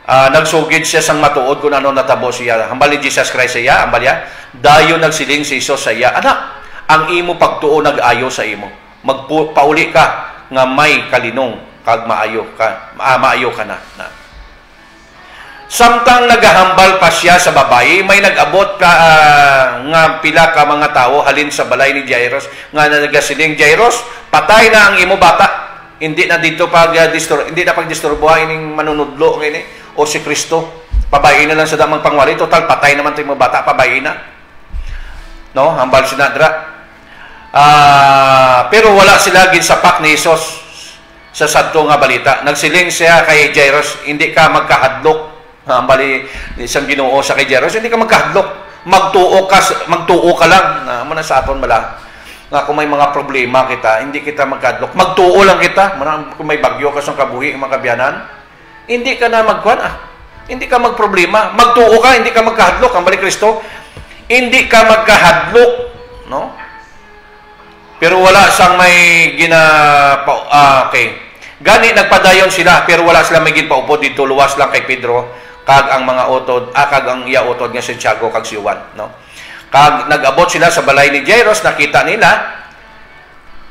nagsugid siya sang matuod kung ano natabo siya. Hambal ni Jesus Christ siya, hambalya dayon nagsiling si Jesus sa iya, anak, ang imo pagtuo nag-ayo sa imo. Magpauli ka nga may kalinong kag maayo ka na. Samtang nagahambal pa siya sa babae, may nag-abot ka nga pila ka mga tao halin sa balay ni Jairus nga nagasiling, Jairus, patay na ang imo bata. Hindi na dito hindi na pagdisturbuhan ining manunudlo ngini o si Kristo. Pabayin na lang sa damang pangwali, total patay naman 'tong bata, pabayin na. No, hambal si Nadra. Pero wala sila ginsapak ni Jesus sa sadto nga balita. Nagsiling siya kay Jairus, hindi ka magkahadlok. Bali isang Ginoo sa kay Jairus, hindi ka magkahadlok, magtuo ka lang na man sa aton bala nga kung may mga problema kita, hindi kita magkahadlok, magtuo lang kita. Kung may bagyo ka sa kabuhi mga kabyanan, hindi ka na magkuan hindi ka magproblema, magtuo ka, hindi ka magkahadlok. Ang bali Kristo, hindi ka magkahadlok, no? Pero wala sang may okay, gani nagpadayon sila pero wala sila may ginpaupod dito, luwas lang kay Pedro kag ang mga utod, kag ang iya utod nga si Santiago kag si Juan, no? Kag nag-abot sila sa balay ni Jairus, nakita nila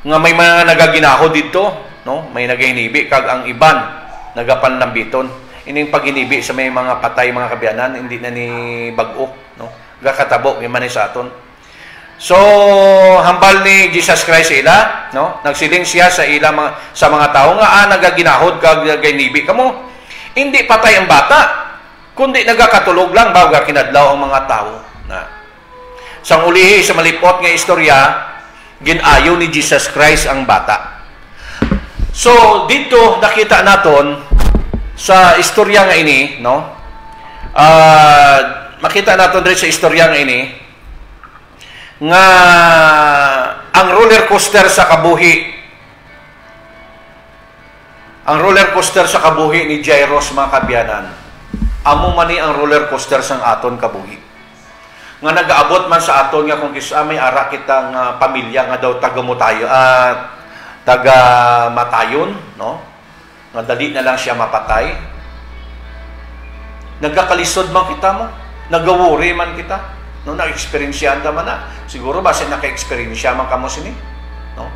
nga may mga nagaginahod dito, no? May nagahinibi kag ang iban nagapanlambiton. Ining paghinibi sa may mga patay mga kabyanan, hindi na ni bag-o, no? Gakatabo ni man sa aton. So hambal ni Jesus Christ ila, no? Nagsiling siya sa ila sa mga tao nga nagaginahod kag nagahinibi kamo. Hindi patay ang bata, kundi nagakatulog lang bago kinadlaw ang mga tao na. Sang ulihi sa malipot nga istorya, ginayo ni Jesus Christ ang bata. So dito nakita naton sa istorya nga ini, no? Makita naton diri sa istorya nga ini nga ang roller coaster sa kabuhi, ni Jairus mga kabyanan, amo man ni ang roller coaster sang aton kabuhi. Nga nagaabot man sa aton nga kung kisa may ara kitang pamilya nga daw taga-matayon, no? Nga dali na lang siya mapatay. Nagkakalisod man kita mo, nagawuri man kita, no? Na-experiencean ta man na. Siguro basin naka-experience man kamo sini, no?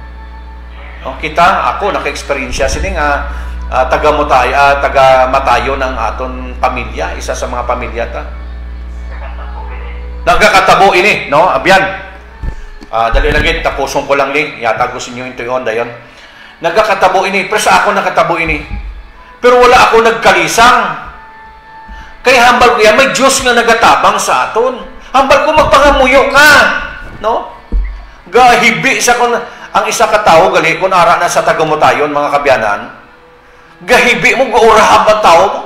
No, ako naka-experience sini nga taga-matayon ng aton pamilya, isa sa mga pamilya ta. Nagkakatabo ini, no? Abyan. Dali lagi tapusong ko lang ni, yata gusto niyo ito yon dayon. Nagkakatabo ini, pero sa ako nakatabo ini. Pero wala ako nagkalisang. Kaya hambal ko yan, may Diyos nga nagatabang sa aton. Hambal ko magpangamuyo ka, no? Gahibi sa kon ang isa ka tao gali kun ara na sa tagamutayon mga kabyanan. Gahibi mo gaurahab ang tao mo.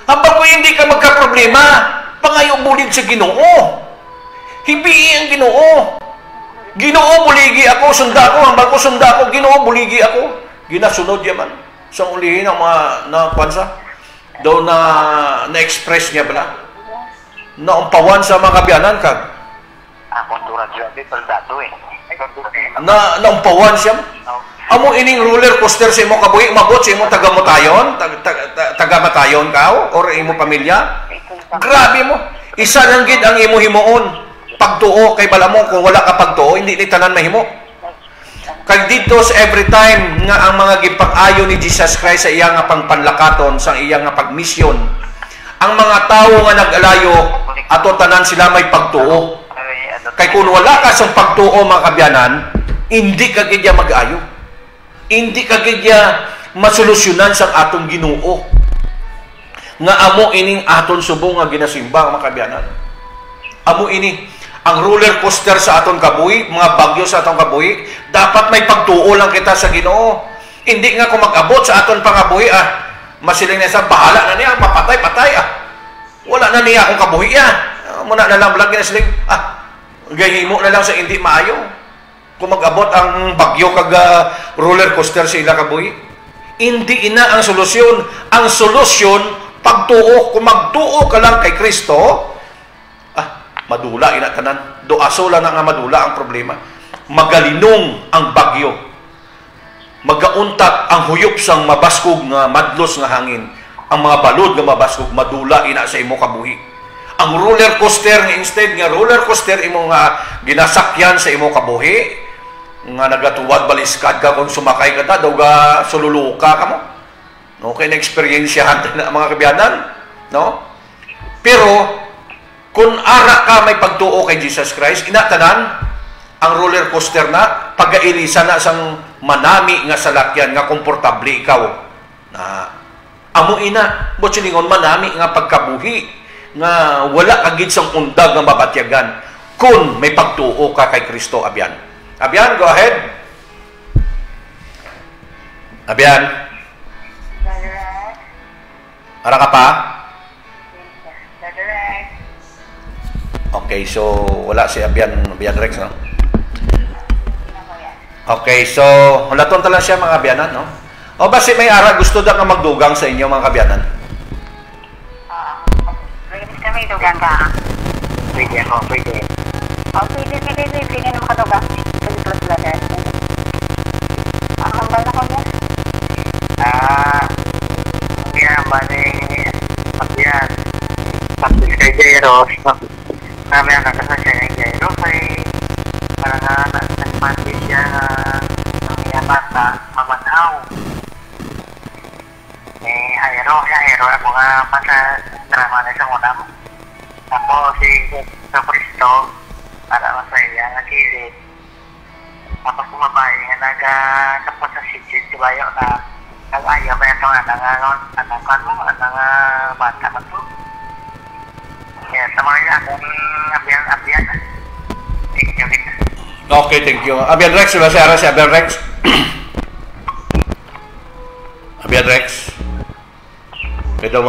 Hambal ko hindi ka magka-problema, pangayo bulig sa Ginoo. Hibi ang Ginoo. Ginoo buligi ako, sunda ako, hambal ko sunda ako, Ginoo buligi ako. Ginasunod yaman. Sa ulihin ang mga napansa. Daw na-express niya bala. Naumpawan sa mga kabyanan kag. Naumpawan siya. Amo ining roller coaster sa imo kabuhi, mabot sa imo taga-matayon, taga-matayon ka or imo pamilya. Grabe mo. Isa lang gid ang imo himuon. pagtuo kay bala mo kung wala ka pagtuo hindi ni tanan mahimo. Kag dito sa every time nga ang mga gipang-ayo ni Jesus Christ sa iya nga pangpanlakaton sa iya nga pagmisyon, ang mga tao nga nag-alayo ato tanan sila may pagtuo. Kay kung wala ka sa pagtuo mga kabyanan, hindi ka gidya mag-ayo. Hindi ka gidya masolusyonan sa atong Ginoo. Nga amo ining aton subong nga ginasimba mga kabyanan. Amo ini ang roller coaster sa aton kabuhi, mga bagyo sa aton kabuhi, dapat may pagtuo lang kita sa Ginoo. Hindi nga kung mag-abot sa aton pangabuhi, masiling na sa bahala na niya, mapatay-patay, wala na niya akong kabuhi, muna na lang lagi na siling, gahimo na lang sa hindi maayo. Kung mag-abot ang bagyo kag roller coaster sa ila kabuhi, hindi ina ang solusyon. Ang solusyon, pagtuo. Kung magtuo ka lang kay Kristo, madula ina tanan. Doaso lang nga madula ang problema. Magalinong ang bagyo. Magauntat ang huyop sang mabaskog nga madlos nga hangin. Ang mga balod nga mabaskog madula ina sa imo kabuhi. Ang roller coaster nga instead nga roller coaster imo nga ginasakyan sa imo kabuhi nga nagatuwad baliskad ka kung sumakay ka ta daw ga sululuka ka mo. No, kay na-experiensyahan na mga kabyanan, no? Pero kung ara ka may pagtuo kay Jesus Christ, inatanan ang roller coaster na pagailisa na sang manami nga salakyan nga komportable ikaw. Na amo ina, botsingon manami nga pagkabuhi nga wala kagid sang undag nga mabatyagan kung may pagtuo ka kay Kristo. Abyan. Abyan, go ahead. Abyan. Ara ka pa? Okay, so wala si Abyan Rex, no? Okay, so hulaton tala siya mga kabyanan, no? O basi may ara gusto da nga magdugang sa inyo mga kabyanan?
Pwede kami dugang ka. Pwede ako, pwede. Pwede naman ka dugang. Pwede plus brother. Ang hambal na ko niya? Yan, bali, Abyan. Tapos kay Jairo, kami ang nakasal siya kay Jairo, kay parang nagpandi siya ng iyamat na mamanaw. Jairo, ako nga masa drama na isang unang. Tapos si Cristo, para masaya, nagkilit. Tapos kumabay, nagkapos sa sitsit, dibayo na nag-ayaw ba ito anakan mo, bata na to. Yes, sama niya akong Abyan. Thank you.
Okay, thank you. Abyan Rex, diba siya si Abyan Rex? Abyan Rex? Ito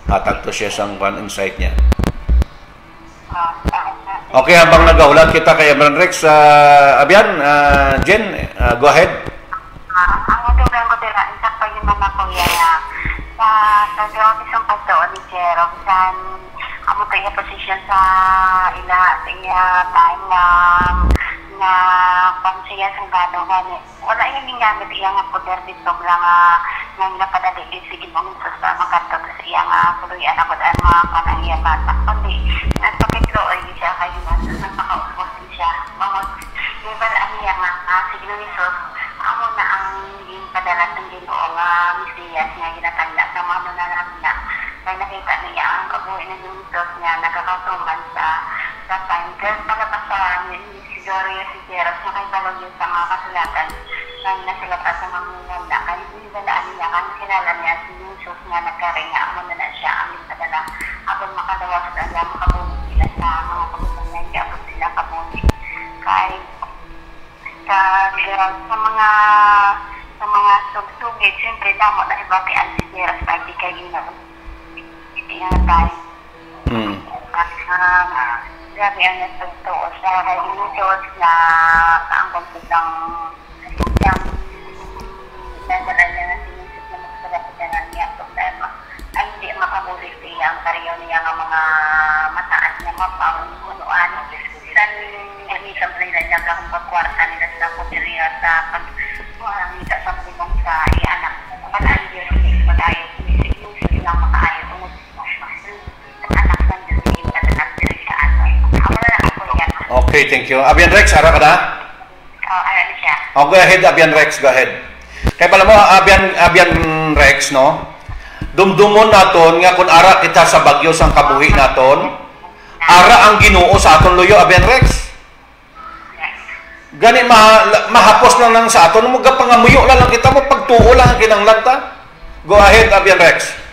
hatag to siya sa insight niya. Okay, habang nag-aulat kita kay Abyan Rex, Abyan, Jen, go ahead.
Ang utugan ko dila, insak pa yung mga kuya na sa gratis ang pagtuon ni Jero, bisan amo kayo position sa ila sa iya time na pansiya sa gado gani. Wala yung gingamit iya nga poder dito lang nga napadali sige mong sa makanto sa iya nga kuluyan ako dahil mga kanang iya bata. Kundi, nagpakitloy siya kayo na nagpakaupos siya. Mga ibala ang iya nga sige ni Jesus, amo na ang padalas ng Ginoo nga Mesiyas nga ginatanggap ng mga mananabi na kaya nakita niya ang kabuhi ng Jesus nga nagkakasuman sa time. Kaya palabasan siguro yung si Jeros na kay balogyo sa mga kasulatan na nasilatan sa mga munganda. Kaya binibalaan niya kaya kilala niya si Jesus nga nagkaring nga amo na siya ang padala habang makadawag sa makabuhi sila sa mga kabuhi na hindi abot sila kabuhi. Kaya sa mga sugid, siyempre damo na ibati ang sideras pa di kayo na yan tayo. Grabe ang nagtagtuo sa Diyos na ang komputang yung nadala niya na sinisip na magsalapitanan niya problema ay hindi makabulit siya ang karyo niya ng mga mataas na mapang-unuan. San gamitan pa nila niya kung pagkwarta nila sa kuteriya sa pag-nita sa malimong sa ianak. Pag-ayon Diyos hindi pag-ayon. Sinisip lang maka-ayon. Anak ng Diyos hindi pag-ayon sa
Okay, thank you. Abian Rex, ara ka na?
Ano siya?
Oh, go ahead, Abian Rex, go ahead. Kaya pala mo, Abian Rex, no? Dumdumon naton nga kung ara kita sa bagyo sang kabuhi naton, ara ang Ginoo sa aton luyo, Abian Rex. Gani mahapos lang sa aton, mo gapangamuyo lang kita mo, pagtuo lang ang kinanglan ta. Go ahead, Abian Rex.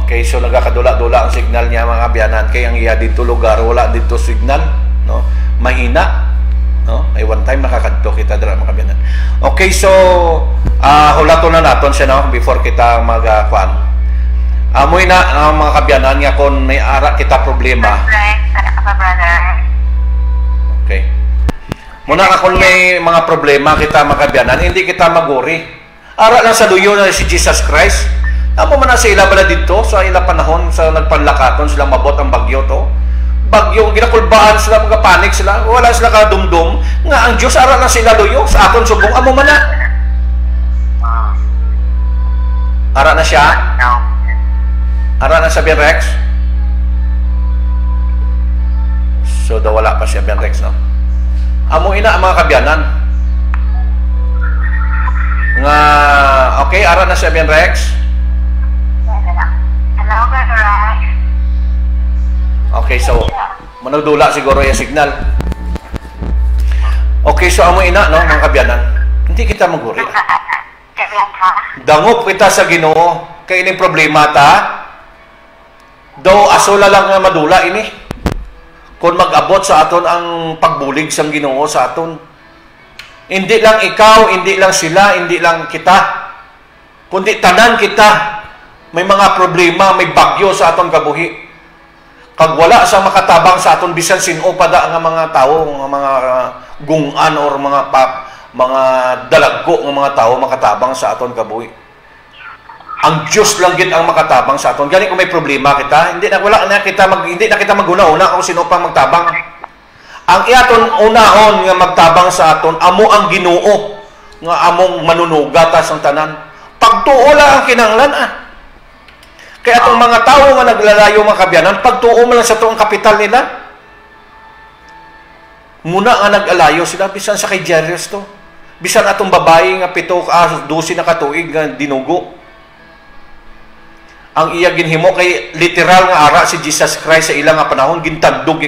Okay, so nagakadula-dula ang signal niya mga kabyanan. Kaya ang iya dito lugar, wala dito signal, no? Mahina, no? Ay one time nakakadto kita dira mga kabyanan. Okay, so hulaton na naton siya, no? Before kita mag-kwan. Amoy na mga kabyanan nga kung may ara kita problema. Okay. Muna ka kung may mga problema kita mga kabyanan, hindi kita maguri. Ara lang sa luyo na si Jesus Christ. Amo man na sa ila bala dito, sa ila panahon, sa nagpanlakaton, sila mabot ang bagyo to. Bagyo, ginakulbaan sila, mga panik sila, wala sila kadumdum, nga ang Diyos ara lang sila luyo, sa aton subong, amo man na. Ara na siya? Ara na sa Rex? So, wala pa siya Rex, no? Amo ina ang mga kabyanan. Nga, okay, ara na siya Rex? Okay, so managdula siguro yung signal. Okay, so amo ina, no, mga kabyanan, hindi kita maguri. Dangop kita sa Ginoo, kay ining problema ta. Daw asola lang nga madula ini. Kung mag-abot sa aton ang pagbulig sang Ginoo sa aton. Hindi lang ikaw, hindi lang sila, hindi lang kita, kundi tanan kita. May mga problema, may bagyo sa aton kabuhi. Kag wala sa makatabang sa aton bisan sino pada nga mga tao, nga mga gungan or mga dalagko nga mga tao makatabang sa aton kabuhi. Ang Diyos lang gid ang makatabang sa aton. Gani kung may problema kita, hindi na kita maguna-una kung sino pa magtabang. Ang iaton unahon nga magtabang sa aton amo ang Ginoo nga among manunugata sang tanan. Pagtuo lang ang kinahanglan Kaya itong mga tao nga naglalayo mga kabyanan, pagtuo mo lang sa itong kapital nila, muna nga nag-alayo sila, bisan sa kay Jairus to. Bisan atong babae nga 12 na katuig nga dinugo. Ang iya ginhimo kay literal nga ara si Jesus Christ sa ilang nga panahon, gintandog,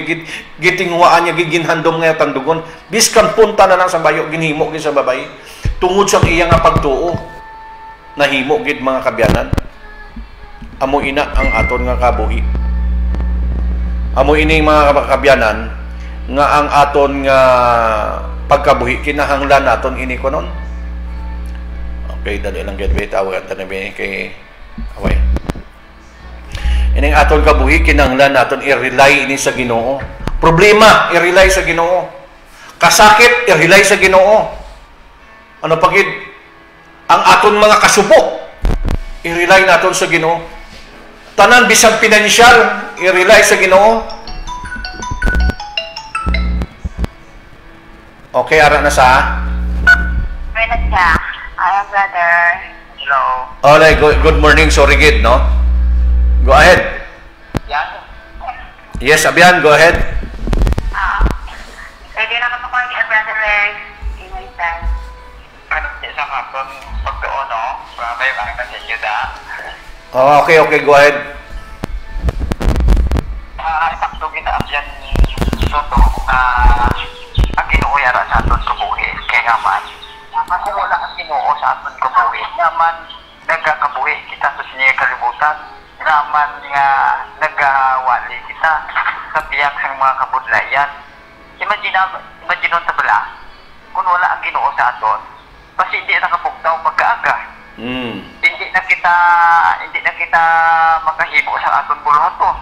gitingwaan niya, ginhandom nga tandugon. Biskan punta na lang sa bayo, ginhimo gid sa babae. Tungod sa iya nga pagtuo, nahimo gid mga kabyanan. Amo ina ang aton nga kabuhi. Amo ini mga kabyanan nga ang aton nga pagkabuhi kinahanglan naton ini konon. Okay, dali lang gid wait away ta na kay away. Ining aton kabuhi kinahanglan naton i-rely ini sa Ginoo. Problema, i-rely sa Ginoo. Kasakit, i-rely sa Ginoo. Ano pagid ang aton mga kasubo, i-rely naton sa Ginoo. Tanan bisang pinansyal, i-rely sa Ginoo. Okay, ara na sa?
Pwede siya. Brother. Hello.
Olay, good morning. Sorry, Gid, no? Go ahead. Yes, Abian, go ahead.
Pwede na ako kung Brother Rex. Inaytan.
Sa kapag pagdoon, no? Para kayo ang kasi da.
Oh, okay, go ahead.
Ipaktugin na dyan soto ang Ginoo yara sa aton kabuhi. Kaya nga man, kasi wala ang Ginoo sa aton kabuhi. Naman, nagkakabuhi kita sa siya kalibutan. Naman nga nagawali kita sa piyak sa mga kabudlayan. Imagine on tabla, kung wala ang Ginoo sa aton, kasi hindi nakapugtaw pagkaaga. Hindi na kita makahibo sa aton buluhaton.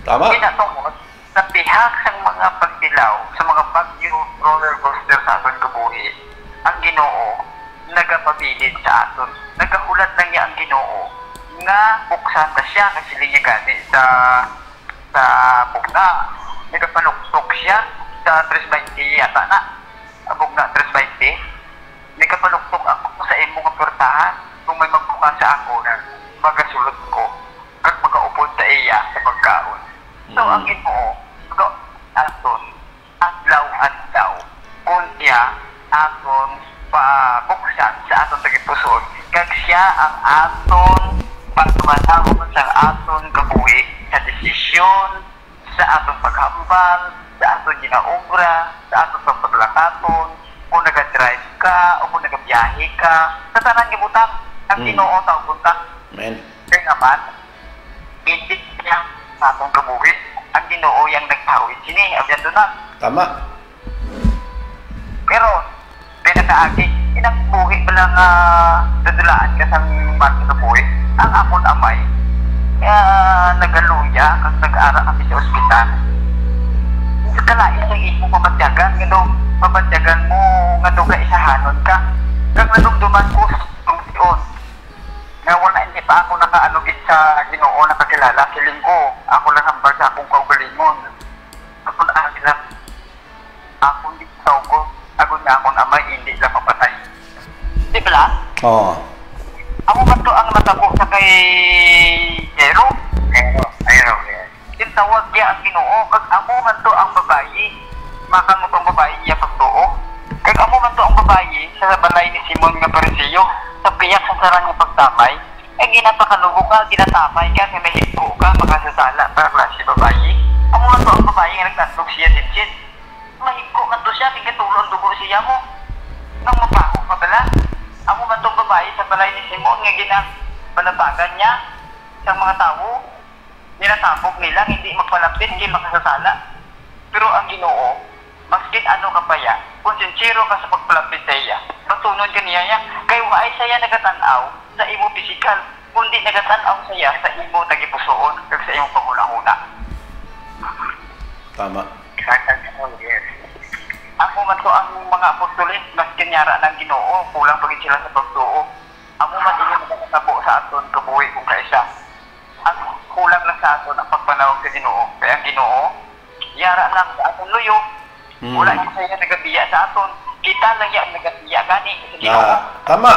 Tama.
Kinatungod sa pihak sa mga pagdilaw, sa mga bagyo roller coaster sa aton kabuhi, ang Ginoo nagapabilin sa aton. Nagahulat lang niya ang Ginoo nga buksan na siya kasi linya gani sa bugna. Nagapaluktok siya sa 320 yata na. Bugna 320. nagkapaluktok ako sa imo nga portahan kung may magbukan sa ako na magasulod ko kag magaupod sa iya sa pagkaon. So ang Ginoo aton adlaw-adlaw kung siya aton pabuksan sa aton tagipuson kag siya ang aton pagmanahon sa aton kabuhi sa desisyon, sa aton paghambal, sa aton ginaobra, sa aton paglakaton, kung nag-drive ka o kung nag-biyahe ka, sa tanang gibutang ang Ginoo taw buntang.
Amen.
Kaya naman, hindi niya sa atong kabuhi ang Ginoo yang nagpawid sini abyan doon.
Tama.
Pero pinakaagi inang buhi pala nga dadulaan ka sa mga kabuhi ang akon amay nagaluya kag nag-ara kami sa ospital. Sa kalain sa imo pabatyagan ngano pabatyagan mo ngano ka isahanon ka kag nadumduman ko tungod nga wala hindi pa ako nakaanugit sa Ginoo nakakilala siling ko ako lang hambal sa akong kaugalingon ako lang ako hindi tao ko ako nga akong amay hindi lang mapatay di ba?
Oo.
Ako man to ang natabo sa kay Jero ayun tawag niya ang Ginoo kag amo man to ang babayi makan mo tong babayi iya pagtuo kag amo man to ang babayi sa balay ni Simon nga Pariseo sa piyak sa sarang nga pagtamay ginapakalugo ka ginatamay ka kay mahigko ka makasasala para si babayi amo man to ang babayi nga nagtandog siya din mahigko man to siya kay katulon dugo siya mo nang mapaho ka bala amo man to babayi sa balay ni Simon nga ginapalabagan niya sa mga tao ninatabog nila, hindi magpalapit, hindi makasasala. Pero ang Ginoo, maskin ano ka pa ya, kung sincero ka sa pagpalapit sa iya, pagtunod ka niya, kay waay saya nagatanaw sa imo pisikal, kundi nagatanaw sa iya sa imo tagipusoon, kag sa imo paguna-una.
Tama.
Ako man to ang mga apostolis, maskin yara ng Ginoo, kulang pagin sila sa pagtuo. Amo man din yung magkakasabo sa aton kabuhi kung kaisa. Ang kulang lang sa aton ang pagpanawag sa Ginoo. Kaya ang Ginoo, yara lang sa aton luyo. Wala yung saya nagabiya sa aton. Kita lang yan nagabiya gani sa Ginoo.
Tama.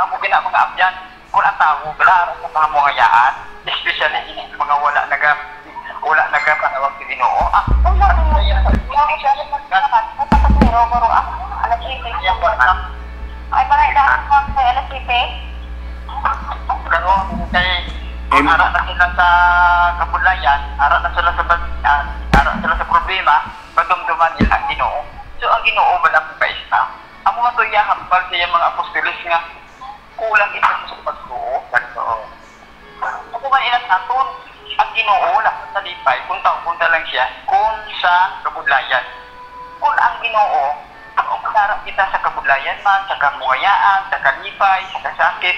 Mo gina mga abyan, kung ang tao, klaro sa pangangayaan, especially yung mga wala nagapanawag sa Ginoo.
Wala rin mo siya. Wala siya rin magkakakat. Napapatero mo ro ako. Alas 7. Ay, marami dahil mo sa alas 7.
Pero kay ara na sila sa kabulayan, ara na sila sa bagyan, ara na sila sa problema, padumduman nila ang Ginoo. So ang Ginoo wala mo kaisa. Amo man to hambal sa mga apostolis nga kulang ito sa pagtuo. Ako man ilang aton ang Ginoo wala sa lipay kung taon-punta lang siya kung sa kabulayan. Kung ang Ginoo ang sarap kita sa kabulayan man, sa kamuyaan, sa kalipay, sa kasakit,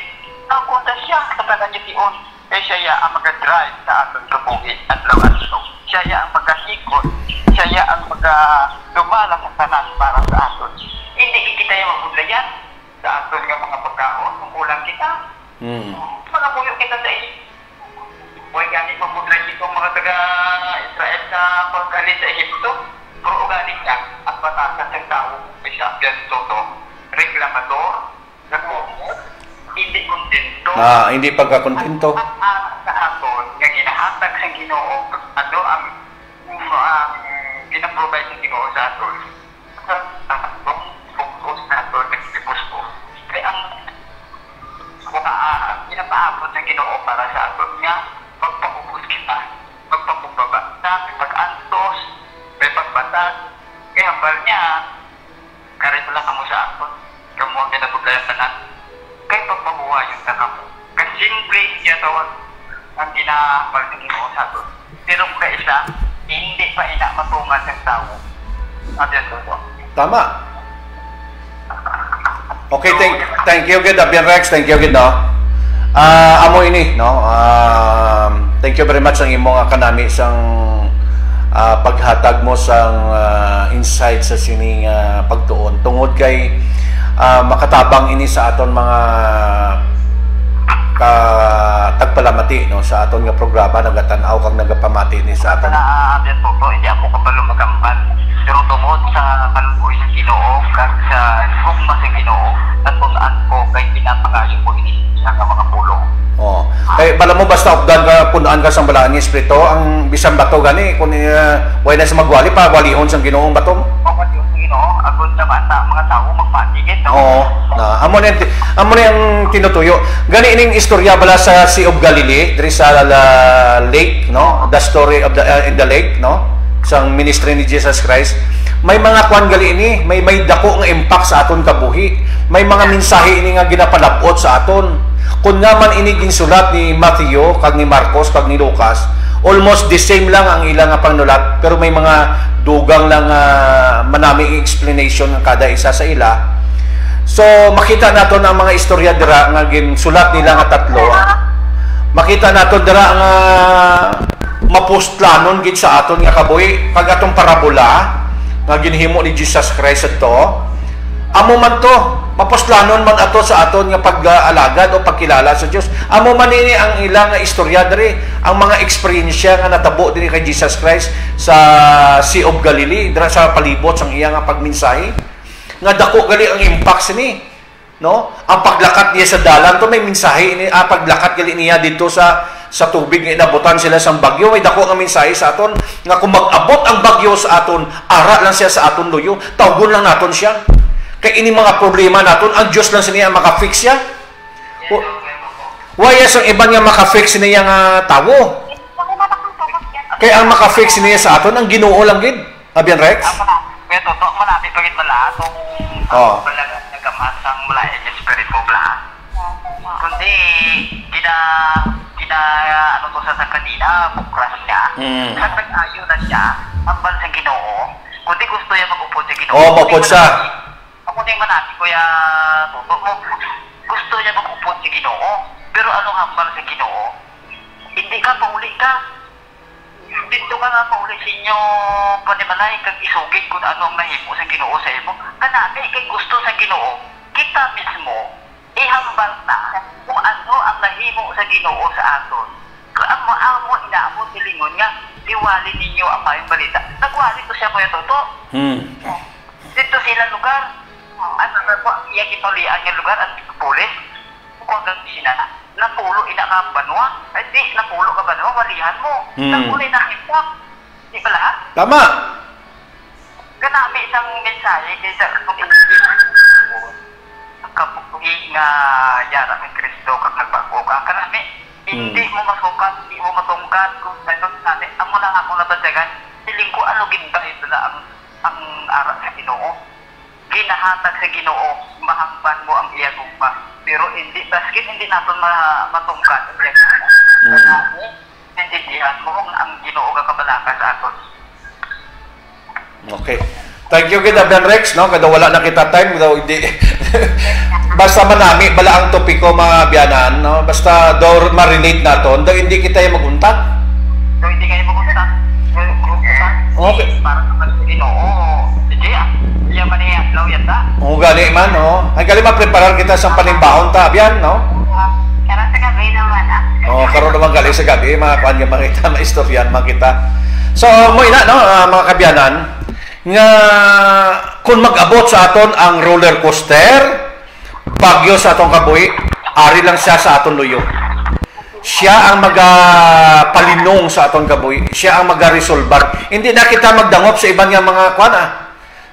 ang punta siya sa pananyatiyon kaya siya ang mag-drive sa aton kabuhi at lawan-law. Siya ang magkasikot, siya ang mag-dumala sa tanan para sa aton. Hindi kita yung magudlayan sa aton ng mga pagkaon kung kulang kita. Mga puyo kita sa iyo. Huwag ganit magudlay itong mga taga-Israel sa pagkalit sa Egypto. Pero ugaling lang at patasan ng tao sa Piantoto, reklamador, nagmumot, hindi kontento.
Hindi pagkakontento.
Sa aton, nga ginahatag sa Ginoo, ano ang ginaprovide sa Ginoo sa aton. Sa atong focus na aton, nagsipos ko. Kaya ang ginapaabot ng Ginoo para sa aton nga, magpapupos kita, magpapubabata, pag-antos, may pagbatag, kaya hambal niya, karin pala kamo sa aton, kamo ang ginapuglayan tanan. Kaya pagpabuhay yung tanong. Kasi simple siya tawag ang ginahambal ng Ginoo sa aton. Pero kung isa, hindi pa matungan ng tao. Abyan po.
Tama. Okay, thank you good, Abyan Rex. Thank you good, no? Amo ini, no? Thank you very much ang imong kanami sang paghatag mo sang insight sa sining pagtuon tungod kay makatabang ini sa aton mga tagpalamat nagapamati no sa aton nga programa, nagatanaw kang nagapamati ni sa aton.
Abyan po to, hindi ako kapalo magampan. Pero tungod sa kaluoy sa Ginoo, kag sa hukma sa Ginoo, natunan ko kay pinapangayo ko ini sa mga pulong.
Oh. Kay bala mo basta updan ka punaan ka sang balaan ni espiritu ang bisan bato gani kun way na sa magwali pa walihon sang Ginoong batong.
Pagkat yung Ginoo, agon sa bata mga tao magpatigit.
Oo. Na amo ni ang tinutuyo. Gani ining istorya bala sa Sea of Galilee, diri sa lake, no? The story of in the lake, no? Sang ministry ni Jesus Christ. May mga kwan gali ini, may dako nga impact sa aton kabuhi. May mga mensahe ini nga ginapalabot sa aton. Kung nga man ini ginsulat ni Matthew, kag ni Marcos, kag ni Lucas, almost the same lang ang ilang nga pangnulat, pero may mga dugang lang manaming explanation ng kada isa sa ila. So makita naton ang mga istorya dira nga ginsulat nila nga tatlo. Makita naton dira nga mapostlanon gid sa aton nga kabuhi, kag atong parabola nga ginhimo ni Jesus Christ adto. Amo man to, mapostlanon man ato sa aton nga pag-alagad o pagkilala sa Dios. Amo man ini ang ilang nga istorya diri, ang mga eksperyensya nga natabo diri kay Jesus Christ sa Sea of Galilee, dira sa palibot sang iya nga pagmensahe. Nga dako gali ang impact sini, no? Ang paglakat niya sa dalan to may mensahe ini, paglakat gali niya dito sa tubig nga inabutan sila sang bagyo, may dako nga mensahe sa aton nga kung mag-abot ang bagyo sa aton, ara lang siya sa aton luyo, tawgon lang naton siya. Kay ini mga problema naton, ang Dios lang siniya maka-fix siya. Why ang iban nga maka-fix niya nga tawo? Kay ang maka-fix niya sa aton ang Ginoo lang gid. Abyan Rex?
Kaya totoo man natin pagit mala tong nagamasang mula yung espiritu bla. Kundi ano to sa kanina bukras niya. Sa nag-ayo na siya ambal sa Ginoo. Kundi gusto niya mag-upod sa Ginoo.
Oh, mag-upod siya.
Ako din man natin, Kuya Toto mo, gusto niya mag-upod sa Ginoo. Pero anong hambal sa Ginoo? Hindi ka, pauli ka. Dito ka nga pauli sa inyo, panimalay, kag isugid kung ano ang nahimo sa Ginoo sa imo. Kanami, kay gusto sa Ginoo, kita mismo, ihambal na kung ano ang nahimo sa Ginoo sa aton. Kung ang maamo, inaamo, silingon nga, diwali ninyo ang mayong balita. Nagwali to siya, Kuya Toto. Dito sila lugar. Ano po, yung itulian yung lugar at pulis. Kung hanggang sila, napulo ka banwa. Ay di, napulo ka banwa, walihan mo. Napulo inakipak. Di ba lahat?
Tama.
Kanami isang mensahe sa kabuhi nga yara ng Kristo kag nagbago ka. Kanami, hindi mo masukat, hindi mo matungkat kung sa'yo natin. Ang muna ako nabandagan, siling ko ano ginta ito na ang aral sa Ginoo. Ginahatag sa Ginoo, mahangpan mo ang iyagumpa. Pero hindi, basket hindi natin matungkat ang iyagumpa. Intindihan mo ang Ginoo kakabalaka sa aton.
Okay. Thank you kita Ben Rex, no? Kada wala na kita time, daw hindi. Basta manami bala ang topiko mga biyanan, no? Basta daw ma-relate naton, daw hindi kita yung maguntat.
Daw hindi kayo maguntat.
Okay.
Para sa Ginoo. Sige, iya man niya law yata.
O gali man, no? Ay gali ma-preparar kita sa panimbahon ta, biyan, no?
Karon sa gabi naman
karon naman gali sa gabi, mga kuan nga makita, maistoryan makita. So, mo ina, no, mga kabyanan, nga kung mag-abot sa aton ang roller coaster, bagyo sa atong kabuhi, ari lang siya sa aton luyo. Siya ang magapalinong sa aton kabuhi. Siya ang magaresolbar. Hindi na kita magdangop sa ibang nga mga kuana,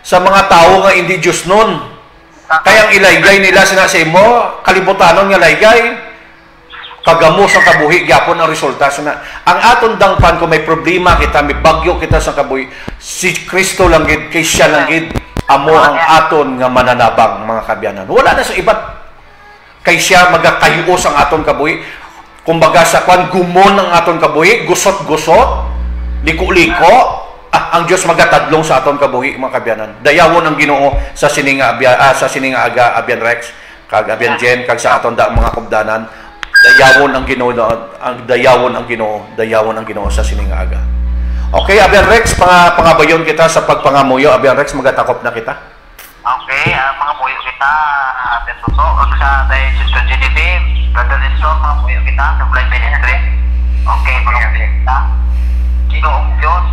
sa mga tao nga hindi Diyos nun. Kayang ilaygay nila sa imo, kalibutanon nga laygay, kagamos ang kabuhi, gyapon ang resulta. Ang aton dangpan kung may problema kita, may bagyo kita sa kabuhi, si Kristo lang gid, kay siya lang gid, amo ang aton nga mananabang, mga kabyanan. Wala na sa ibat. Kay siya magakayuos ang aton kabuhi. Kumbaga sa kwan, gumon ang aton kabuhi, gusot-gusot, liko-liko, ang Diyos magatadlong sa aton kabuhi, mga kabyanan. Dayawon ang Ginoo sa sininga aga Abyan Rex, kag Abyan Jen, kag sa aton mga kubdanan. Dayawon ang Ginoo, dayawon ang Ginoo sa sininga aga. Okay, Abyan Rex, pangabayon kita sa pagpangamuyo. Abyan Rex, magatakop na kita.
Okay, mga muyo kita, Ate Suso, ug sa dahil Sister Genevieve, Brother Nestor, mga puyo kita sa Blind Ministry. Okay, mga puyo kita. Ginoong Diyos,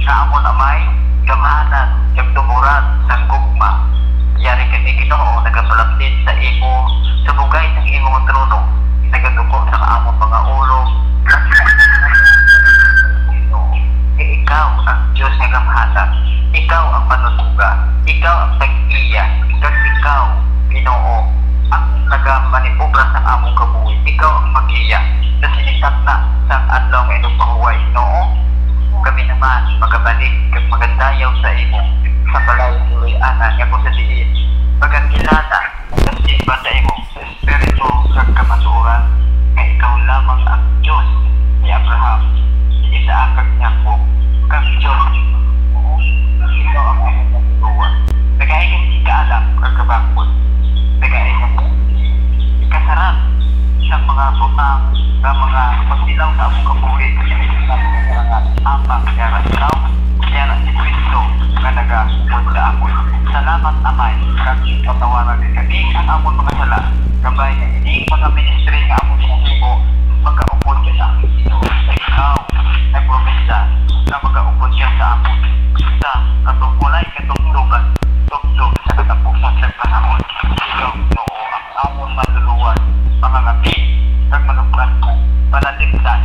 sa amon amay, gamahanan, kagtumuran, sang gugma. Yari kini Ginoo, nagapalapit sa imo, sa bugay ng imong trono, nagaduko sa amon mga ulo, ikaw ang Diyos ng gamahanan, ikaw ang manutuga, ikaw ang tag-iya, kag ikaw, Ginoo, ang nagamanipobra sa among kabuhi, ikaw ang mag-iya, sa sinikat na sa adlaw ng inyong pahuway, Ginoo. Kami naman magabalik kag magandayaw sa imo sa balay tuloy ana nga ko sa diin pagkakilala sa simba sa imo sa espiritu kag kamatuoran nga ikaw lamang ang Diyos ni Abraham, ni Isaac kag Jacob kag Diyos. Ikaw ang among natuluan. Nagahigan si kaalam kag kabakod. Nagahigan mo ikasarap sa mga butang sa mga pagdilaw sa among kabuhi amang kaya ikaw, kaya si Kristo nga nag-upod sa amon. Salamat amay, kag patawaran din kami ang amon mga sala. Kabay na ini mga ministry nga amon mo magka-upod ka sa amin. Ikaw, nag-promesa na magka-upod siya sa amon. Sa katungkulay, katungtugan, tugtog sa katapusan sa panahon. Ikaw, Ginoo, ang amon maluluwan, mga ngapi, kag manuplan ko, panaligtan,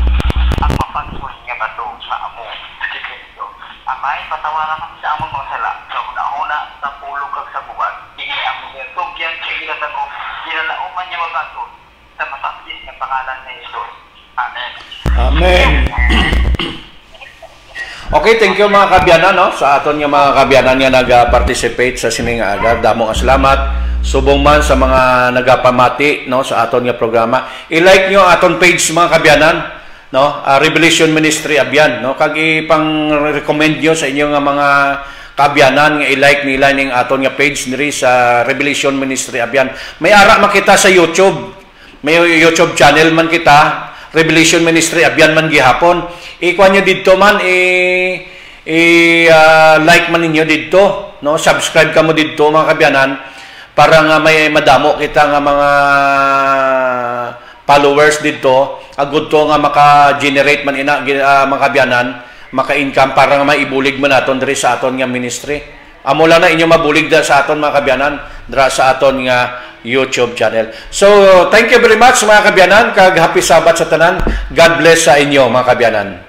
ang mapagpun nga bato sa amo si Kristo. Amay, patawaran kami sa among mga sala, sa una-una, sa pulo kag sa buwan. Hindi among tugyan, kagilatan ko, ginalauman niya mabato sa matapis ng pangalan ni Jesus. Amen.
Amen. Okay, thank you mga kabyanan, no? Sa aton nga mga kabyanan nga nag-participate sa sining agad. Damo nga salamat. Subong man sa mga nagapamati, no, sa aton nga programa. I-like nyo aton page mga kabyanan, no? Revelation Ministry Abyan, no? Kag ipang-recommend nyo sa inyo nga mga kabyanan nga i-like nila ning aton nga page niri sa Revelation Ministry Abyan. May ara makita sa YouTube. May YouTube channel man kita, Revelation Ministry Abyan man gihapon. Ikuha nyo dito man, like man ninyo dito, no? Subscribe ka mo dito mga kabyanan para nga may madamo kita nga mga followers dito. Agud to nga maka-generate man ina mga kabyanan, maka-income para nga maibulig man naton diri sa aton nga ministry. Amo lang na inyo mabulig da sa aton mga kabyanan dira sa aton nga YouTube channel. So, thank you very much mga kabyanan, kag happy Sabbath sa tanan. God bless sa inyo mga kabyanan.